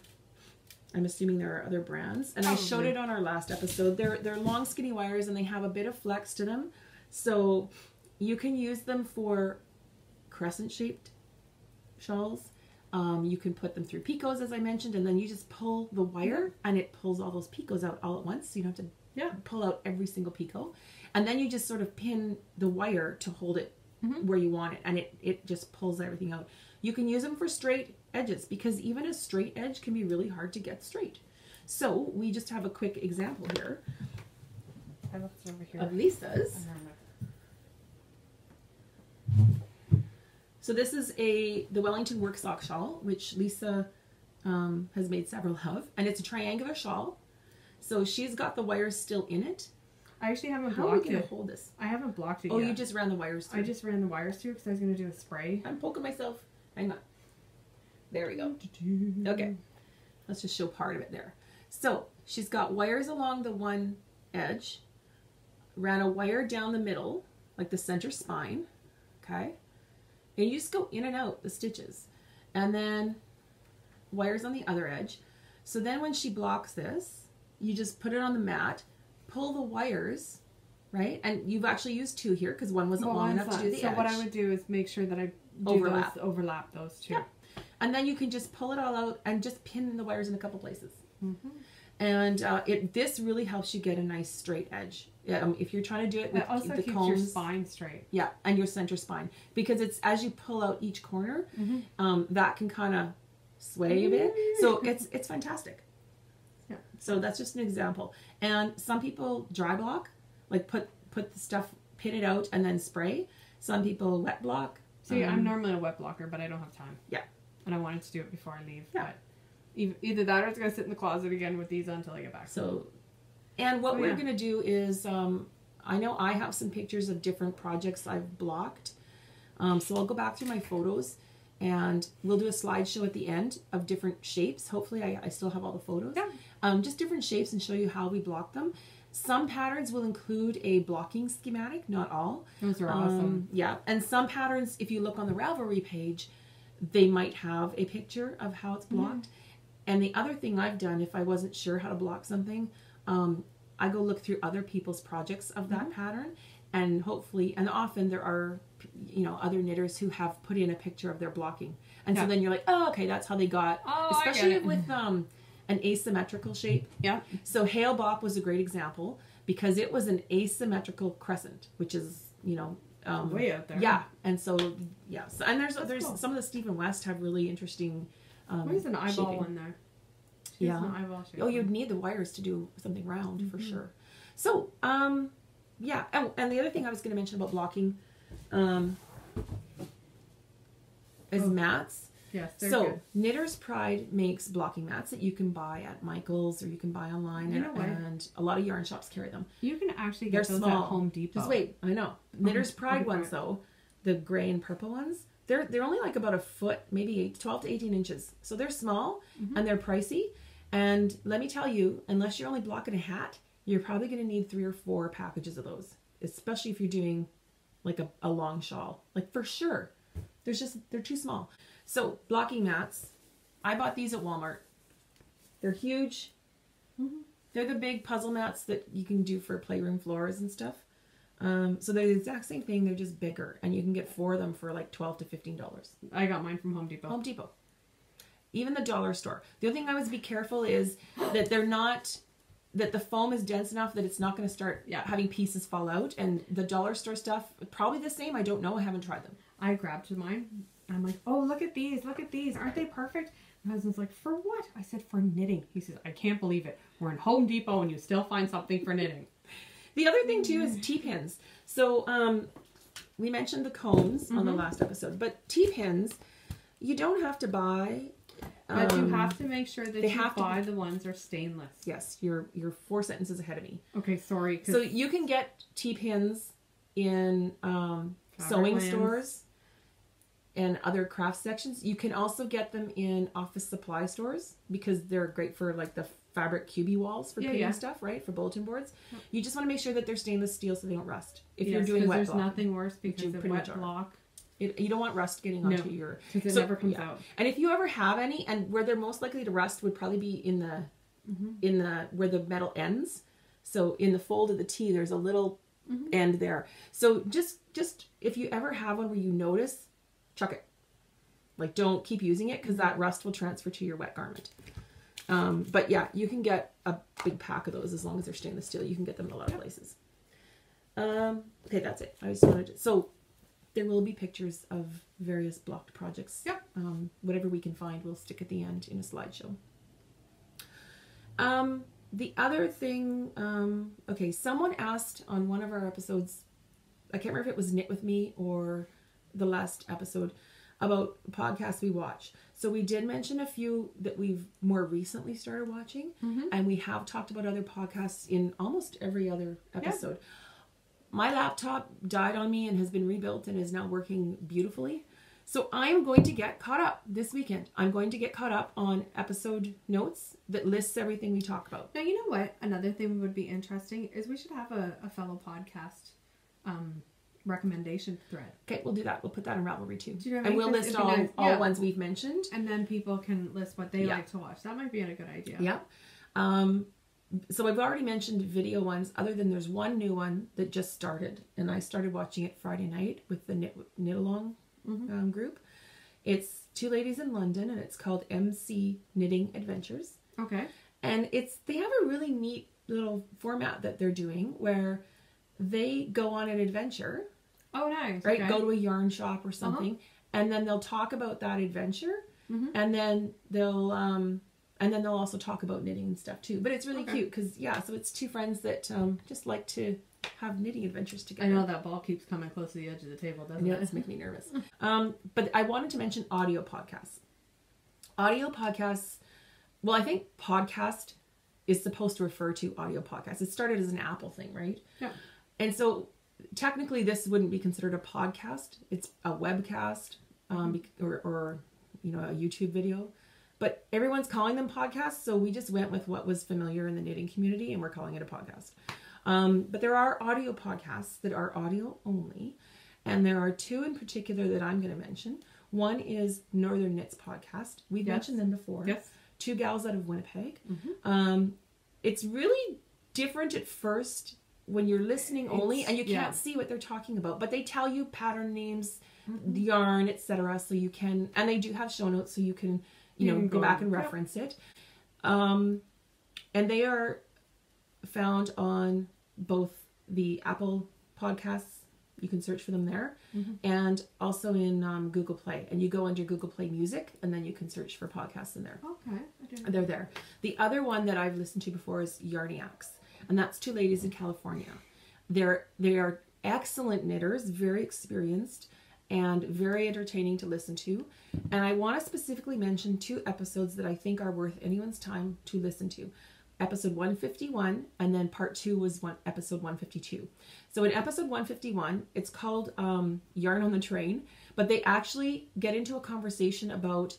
I'm assuming there are other brands. And I showed it on our last episode. They're long skinny wires and they have a bit of flex to them. So you can use them for crescent shaped shawls. You can put them through picots, as I mentioned, and then you just pull the wire and it pulls all those picots out all at once. So you don't have to pull out every single picot. And then you just sort of pin the wire to hold it where you want it, and it just pulls everything out. You can use them for straight edges because even a straight edge can be really hard to get straight. So we just have a quick example here, of Lisa's. So this is the Wellington work sock shawl, which Lisa has made several of, and it's a triangular shawl. So she's got the wires still in it. I actually haven't blocked it. How are we going to hold this? I haven't blocked it yet. Oh, you just ran the wires through. I just ran the wires through because I was going to do a spray. I'm poking myself. Hang on. There we go. Okay. Let's just show part of it there. So she's got wires along the one edge, ran a wire down the middle, like the center spine, okay? And you just go in and out the stitches. And then wires on the other edge. So then when she blocks this, you just put it on the mat, pull the wires, right? And you've actually used 2 here because one wasn't long enough to do the edge. So what I would do is make sure that I overlap those 2. Yeah. And then you can just pull it all out and just pin the wires in a couple places. Mm-hmm. And this really helps you get a nice straight edge. If you're trying to do it with it also the keeps combs, your spine straight. Yeah, and your center spine, because it's as you pull out each corner, that can kind of sway a bit. So it's fantastic. Yeah. So that's just an example. And some people dry block, like put the stuff, pin it out, and then spray. Some people wet block. See, I'm normally a wet blocker, but I don't have time. Yeah. And I wanted to do it before I leave. Yeah. But either that or it's going to sit in the closet again with these until I get back. So, and what we're going to do is, I know I have some pictures of different projects I've blocked. So I'll go back through my photos and we'll do a slideshow at the end of different shapes. Hopefully I still have all the photos. Yeah. Just different shapes and show you how we block them. Some patterns will include a blocking schematic, not all. Those are awesome. Yeah. And some patterns, if you look on the Ravelry page, they might have a picture of how it's blocked. And the other thing I've done, if I wasn't sure how to block something, I go look through other people's projects of that pattern, and hopefully, and often there are, other knitters who have put in a picture of their blocking. And so then you're like, oh, okay, that's how they got, especially with an asymmetrical shape. Yeah. So Hail Bop was a great example because it was an asymmetrical crescent, which is, way out there. Yeah. And so, So, and there's cool. some of the Stephen West have really interesting There's an eyeball shaping. one there. Yeah. An eyeball shape. Oh, you'd need the wires to do something round for sure. So, yeah. And the other thing I was going to mention about blocking is mats. Yes, they're So good. Knitter's Pride makes blocking mats that you can buy at Michael's or you can buy online, and a lot of yarn shops carry them. You can actually get They're those small. at Home Depot. Just wait, I know. Knitter's Pride ones though, the gray and purple ones, they're only like about a foot, maybe 12 to 18 inches. So they're small and they're pricey. And let me tell you, unless you're only blocking a hat, you're probably going to need 3 or 4 packages of those, especially if you're doing like a long shawl. Like for sure. They're too small. So blocking mats, I bought these at Walmart. They're huge. They're the big puzzle mats that you can do for playroom floors and stuff. So they're the exact same thing. They're just bigger, and you can get 4 of them for like $12 to $15. I got mine from Home Depot. Home Depot. Even the dollar store. The other thing I would be careful is that that the foam is dense enough that it's not going to start having pieces fall out. And the dollar store stuff, probably the same. I don't know. I haven't tried them. I grabbed mine. I'm like, oh, look at these. Aren't they perfect? My husband's like, for what? I said, for knitting. He says, I can't believe it. We're in Home Depot and you still find something for knitting. The other thing too is T-pins. So we mentioned the cones on the last episode, but T-pins, you don't have to buy. But you have to make sure that you buy the ones that are stainless. Yes, you're 4 sentences ahead of me. Okay, sorry. So you can get T-pins in sewing stores and other craft sections. You can also get them in office supply stores because they're great for like the fabric cubie walls for pinning stuff, right? For bulletin boards. You just want to make sure that they're stainless steel so they don't rust. If you're doing wet block. There's nothing worse because of wet block. You don't want rust getting onto your... because it never comes out. And if you ever have any, and where they're most likely to rust would probably be in the where the metal ends. So in the fold of the T, there's a little end there. So just if you ever have one where you notice, chuck it. Like don't keep using it because that rust will transfer to your wet garment. But yeah, you can get a big pack of those as long as they're stainless steel. You can get them in a lot of places. Okay, that's it. I just wanted to... So there will be pictures of various blocked projects. Yep. Whatever we can find, we'll stick at the end in a slideshow. The other thing, okay, someone asked on one of our episodes, I can't remember if it was Knit With Me or the last episode, about podcasts we watch. So we did mention a few that we've more recently started watching, and we have talked about other podcasts in almost every other episode. Yep. My laptop died on me and has been rebuilt and is now working beautifully. So I'm going to get caught up this weekend. I'm going to get caught up on episode notes that lists everything we talk about. Now, you know what? Another thing would be interesting is we should have a fellow podcast recommendation thread. Okay, we'll do that. We'll put that in Ravelry too. Do you know what and we'll nice? list all ones we've mentioned. And then people can list what they like to watch. That might be a good idea. Yeah. So I've already mentioned video ones, other than there's one new one that just started, and I started watching it Friday night with the knit along group. It's 2 ladies in London, and it's called MC Knitting Adventures. Okay. And they have a really neat little format that they're doing where they go on an adventure. Oh, nice. Right? Okay. Go to a yarn shop or something, and then they'll talk about that adventure, and then they'll also talk about knitting and stuff too. But it's really cute because, so it's 2 friends that just like to have knitting adventures together. I know that ball keeps coming close to the edge of the table, doesn't it? Yeah, it's making me nervous. But I wanted to mention audio podcasts. Audio podcasts, well, I think podcast is supposed to refer to audio podcasts. It started as an Apple thing, right? Yeah. And so technically this wouldn't be considered a podcast. It's a webcast or a YouTube video. But everyone's calling them podcasts, so we just went with what was familiar in the knitting community, and we're calling it a podcast. But there are audio podcasts that are audio only, and there are 2 in particular that I'm going to mention. One is Northern Knits Podcast. We've mentioned them before. Yes. 2 gals out of Winnipeg. It's really different at first when you're listening only, and you can't see what they're talking about, but they tell you pattern names, yarn, etc. So you can, and they do have show notes, so you can go back and reference it. And they are found on both the Apple Podcasts, you can search for them there, and also in Google Play. And you go under Google Play Music, and then you can search for podcasts in there. Okay. They're there. The other one that I've listened to before is Yarniacs, and that's 2 ladies in California. They are excellent knitters, very experienced, and very entertaining to listen to. And I want to specifically mention 2 episodes that I think are worth anyone's time to listen to. Episode 151, and then part 2 was episode 152. So in episode 151, it's called Yarn on the Train, but they actually get into a conversation about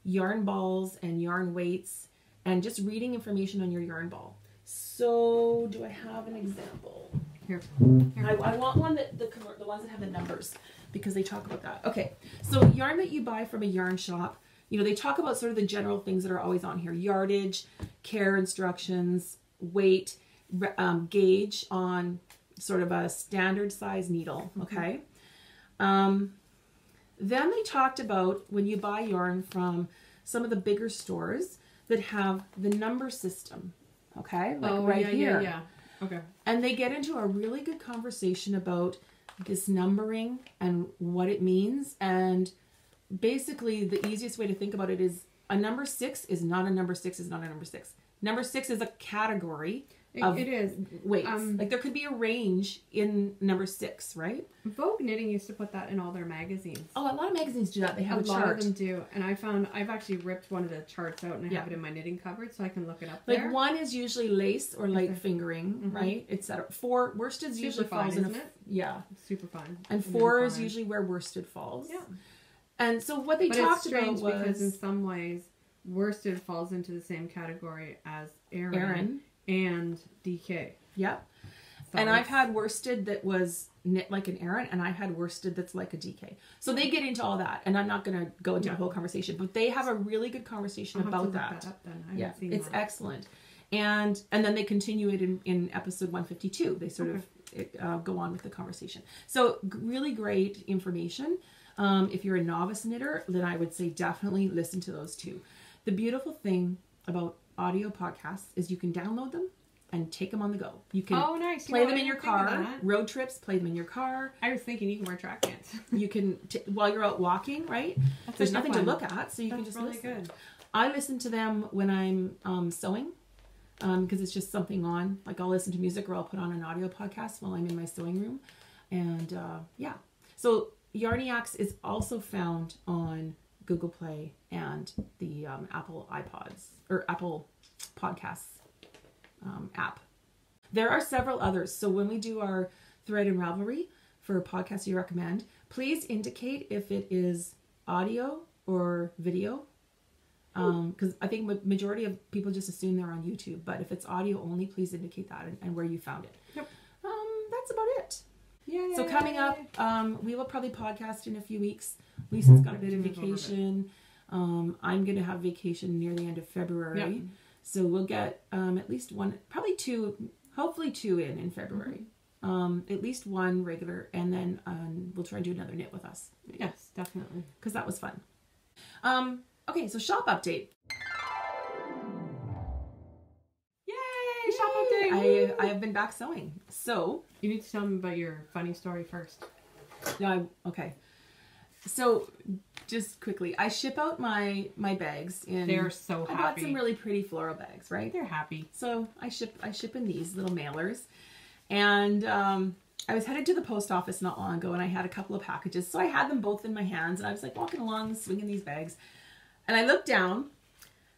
yarn balls and yarn weights and just reading information on your yarn ball. So do I have an example? Here. I want one that the ones that have the numbers, because they talk about that. Okay, so yarn that you buy from a yarn shop, they talk about sort of the general things that are always on here: yardage, care instructions, weight, gauge on sort of a standard size needle. Okay. Then they talked about when you buy yarn from some of the bigger stores that have the number system. Okay, like here. Yeah. Okay. And they get into a really good conversation about this numbering and what it means. And basically the easiest way to think about it is a number 6 is not a number 6 is not a number 6. Number 6 is a category of it is weights. Like there could be a range in number 6, right? Vogue Knitting used to put that in all their magazines. Oh, a lot of magazines do that. They have a chart. A lot of them do. And I've actually ripped one of the charts out and I have it in my knitting cupboard so I can look it up there. Like 1 is usually lace or light fingering, right? Etc. 4, worsted usually falls in a... Yeah. Super fun. And 4 is usually where worsted falls. Yeah. And so what they talked about was... because in some ways worsted falls into the same category as Aran. And DK. Yep. So and I've had worsted that was knit like an Aran, and I've had worsted that's like a DK. So they get into all that, and I'm not going to go into the whole conversation, but they have a really good conversation about that. It's excellent. And then they continue it in episode 152. They sort of go on with the conversation. So really great information. If you're a novice knitter, then I would say definitely listen to those 2. The beautiful thing about audio podcasts is you can download them and take them on the go. You can play them in your car, road trips, play them in your car. I was thinking you can wear track pants. You can, while you're out walking, right? There's nothing to look at, so you can just listen. Good. I listen to them when I'm sewing, because it's just something on. Like I'll listen to music or I'll put on an audio podcast while I'm in my sewing room. And so Yarniacs is also found on Google Play and the Apple iPods or Apple Podcasts app. There are several others. So when we do our thread in Ravelry for podcasts you recommend, please indicate if it is audio or video. Because I think majority of people just assume they're on YouTube. But if it's audio only, please indicate that and where you found it. Yep. That's about it. Yay. So coming up, we will probably podcast in a few weeks. Lisa's got a bit of vacation. I'm going to have vacation near the end of February. Yep. So we'll get at least one, probably two, hopefully two in February. At least one regular, and then we'll try and do another knit with us. Yes, definitely. Because that was fun. Okay, so shop update. Yay! Shop update! I have been back sewing. So you need to tell me about your funny story first. No, okay. So just quickly, I ship out my bags in. They're so happy. I bought some really pretty floral bags, right? They're happy. So I ship in these little mailers, and I was headed to the post office not long ago, and I had a couple of packages. So I had them both in my hands, and I was like walking along, swinging these bags, and I looked down,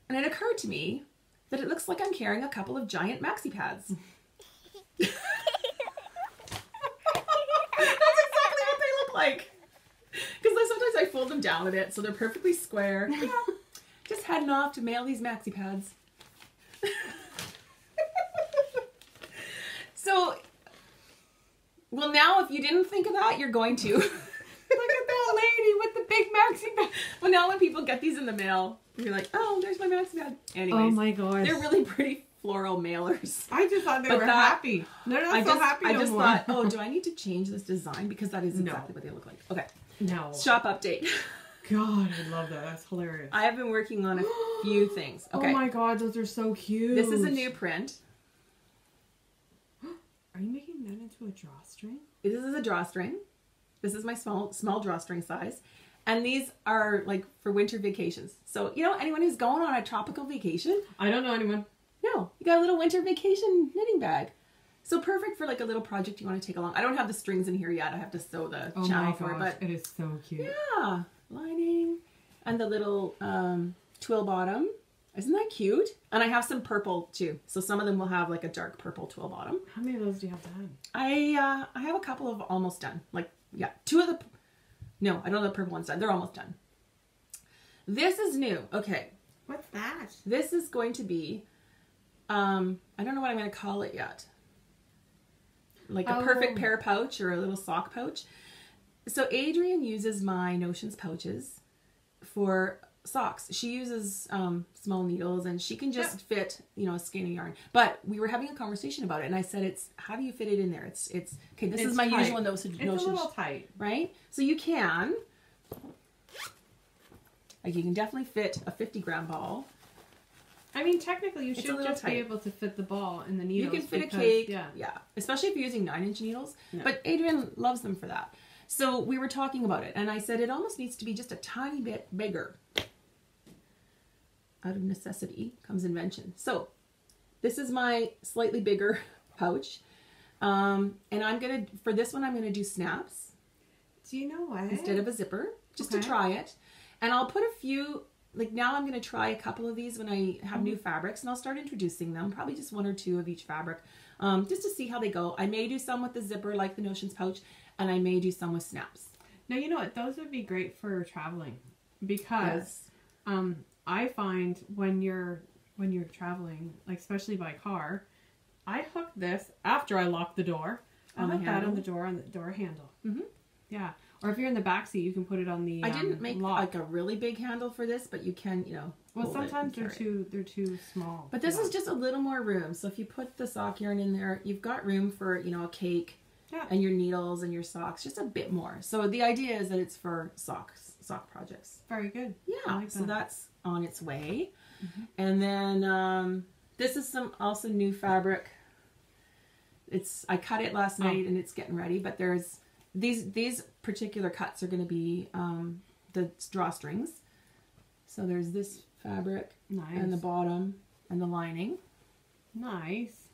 and it occurred to me that it looks like I'm carrying a couple of giant maxi pads. That's exactly what they look like. Because sometimes I fold them down a bit so they're perfectly square. Yeah. Just heading off to mail these maxi pads. So, well, now if you didn't think of that, you're going to. Look at that lady with the big maxi pad. Well, now when people get these in the mail, you're like, oh, there's my maxi pad. Anyways, oh my gosh. They're really pretty floral mailers. I just thought they were happy. They're not so happy no more. I just thought, oh, do I need to change this design? Because that is exactly what they look like. Okay. No. Shop update. God, I love that. That's hilarious. I have been working on a few things. Okay. Oh my god, those are so cute. This is a new print. Are you making that into a drawstring? This is a drawstring. This is my small drawstring size. And these are like for winter vacations. So, you know, anyone who's going on a tropical vacation? I don't know anyone. No. You got a little winter vacation knitting bag. So perfect for like a little project you want to take along. I don't have the strings in here yet. I have to sew the channel for it. But it is so cute. Yeah. Lining. And the little twill bottom. Isn't that cute? And I have some purple too. So some of them will have like a dark purple twill bottom. How many of those do you have done? I have a couple of almost done. Like, yeah. Two of the... No, I don't have the purple ones done. They're almost done. This is new. Okay. What's that? This is going to be... I don't know what I'm going to call it yet. Like a perfect pear pouch or a little sock pouch. So Adrian uses my Notions pouches for socks. She uses small needles and she can just fit, you know, a skein of yarn. But we were having a conversation about it and I said, how do you fit it in there? It's okay, this is my tight. Usual Notions. It's a little tight. Right? So you can, like you can definitely fit a 50-gram ball. I mean, technically, you should just be able to fit the ball in the needles. You can fit a cake, yeah. Especially if you're using 9-inch needles. No. But Adrian loves them for that. So we were talking about it, and I said it almost needs to be just a tiny bit bigger. Out of necessity comes invention. So this is my slightly bigger pouch, and for this one I'm gonna do snaps. Do you know what? Instead of a zipper, just to try it, and I'll put a few. Like now I'm going to try a couple of these when I have new fabrics and I'll start introducing them, probably just 1 or 2 of each fabric, just to see how they go. I may do some with the zipper like the Notions pouch and I may do some with snaps. Now, you know what? Those would be great for traveling because I find when you're traveling, like especially by car, I hook this after I lock the door. I hook that on the door handle. Mm-hmm. Yeah. Or if you're in the back seat, you can put it on the I didn't make like a really big handle for this, but you can, you know. Well, sometimes they're too small. But this is just a little more room. So if you put the sock yarn in there, you've got room for, you know, a cake and your needles and your socks, just a bit more. So the idea is that it's for sock projects. Very good. Yeah. So that's on its way. Mm-hmm. And then this is also new fabric. I cut it last night and it's getting ready, but there's these particular cuts are going to be the drawstrings. So there's this fabric and the bottom and the lining. Nice.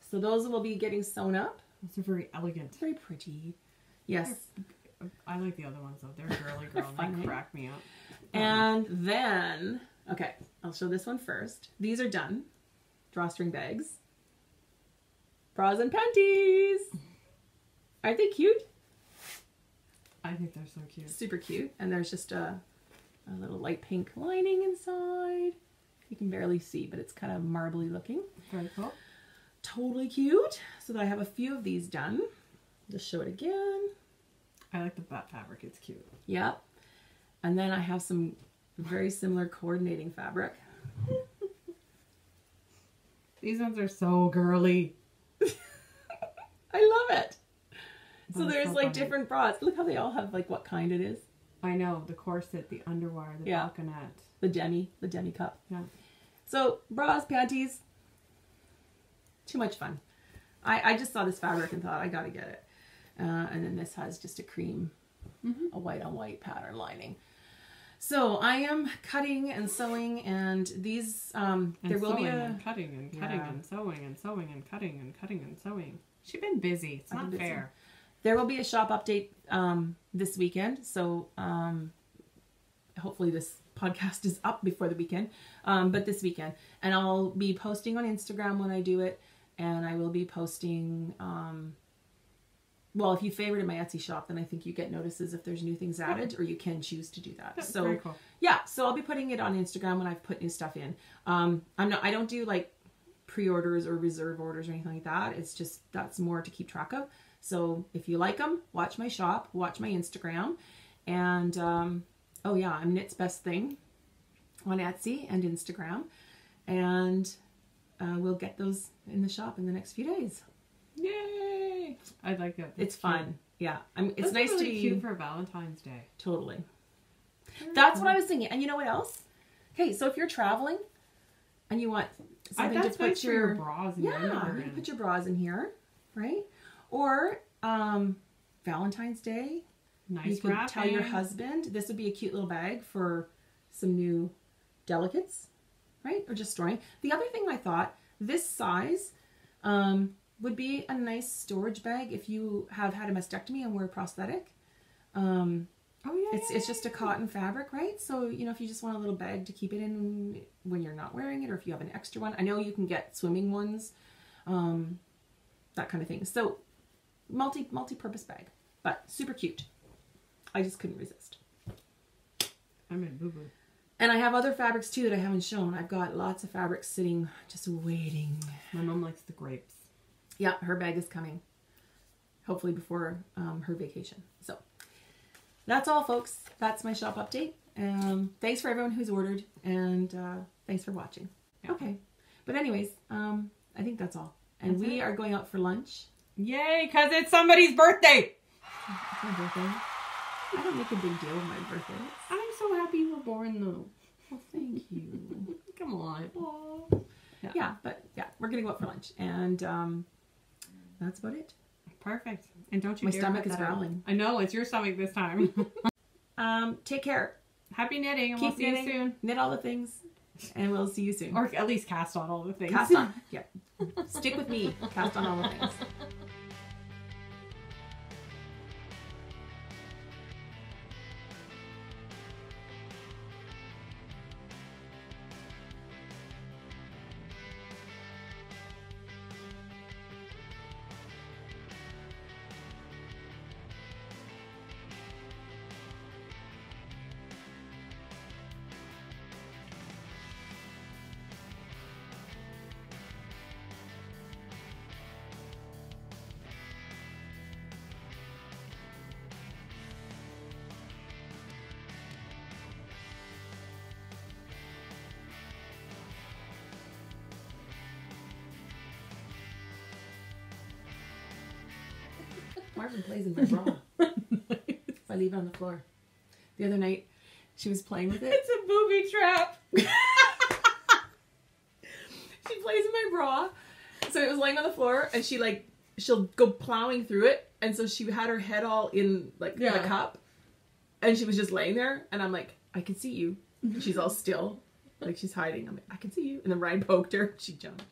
So those will be getting sewn up. Those are very elegant. Very pretty. Yes. I like the other ones though. They're girly girl and they crack me up. And then, okay, I'll show this one first. These are done. Drawstring bags. Bras and panties. Aren't they cute? I think they're so cute. Super cute. And there's just a little light pink lining inside. You can barely see, but it's kind of marbly looking. Very cool. Totally cute. So that I have a few of these done. Just show it again. I like the butt fabric. It's cute. Yep. And then I have some very similar coordinating fabric. These ones are so girly. I love it. So That's there's so like funny. different bras. Look how they all have like what kind it is. I know, the corset, the underwire, the Yeah. balconette. The demi cup. Yeah. So bras, panties, too much fun. I just saw this fabric and thought I gotta get it. And then this has just a cream, a white on white pattern lining. So I am cutting and sewing, and these there will be a cutting and cutting and sewing and sewing and cutting and cutting and sewing. She's been busy. It's not fair. There will be a shop update this weekend, so hopefully this podcast is up before the weekend, but this weekend. And I'll be posting on Instagram when I do it, and I will be posting, well, if you favorited my Etsy shop, then I think you get notices if there's new things added, or you can choose to do that. That's so very cool. Yeah, so I'll be putting it on Instagram when I've put new stuff in. I don't do like pre-orders or reserve orders or anything like that. It's just, that's more to keep track of. So if you like them, watch my shop, watch my Instagram, and oh yeah, I'm Knit's Best Thing on Etsy and Instagram, and we'll get those in the shop in the next few days. Yay! I like it. It's fun. Yeah, it's nice really to be cute for Valentine's Day. Totally. That's what I was thinking. And you know what else? Okay, so if you're traveling and you want something to put nice for your bras and your underwear you in. can put your bras in here, right? Or Valentine's Day, Nice you could tell your wrapping. husband this would be a cute little bag for some new delicates, right? Or just storing. The other thing I thought, this size would be a nice storage bag if you have had a mastectomy and wear a prosthetic. Oh yeah, It's just a cotton fabric, right? So, you know, if you just want a little bag to keep it in when you're not wearing it, or if you have an extra one. I know you can get swimming ones, that kind of thing. So, multi-purpose bag, but super cute. I just couldn't resist. I'm in boo-boo. And I have other fabrics too that I haven't shown. I've got lots of fabrics sitting, just waiting. My mom likes the grapes. Yeah, her bag is coming. Hopefully before her vacation. So, that's all, folks. That's my shop update. Thanks for everyone who's ordered, and thanks for watching. Yeah. Okay. But anyways, I think that's all. And That's we it. are going out for lunch. Yay, because it's somebody's birthday! It's my birthday. I don't make a big deal of my birthday. I'm so happy you were born, though. Well, thank you. Come on. Yeah, but yeah, we're going to go out for lunch. And that's about it. Perfect. And don't you My dare stomach cut is that out. growling. I know, it's your stomach this time. Take care. Happy knitting, and Keep we'll see knitting. you soon. Knit all the things. And we'll see you soon. Or at least cast on all the things. Cast on. Yeah. Stick with me. Cast on all the things. Marvin plays in my bra. If I leave it on the floor. The other night, she was playing with it. It's a booby trap. She plays in my bra. So it was laying on the floor, and she'll go plowing through it. And so she had her head all in the cup. And she was just laying there. And I'm like, I can see you. She's all still. Like she's hiding. I'm like, I can see you. And then Ryan poked her. She jumped.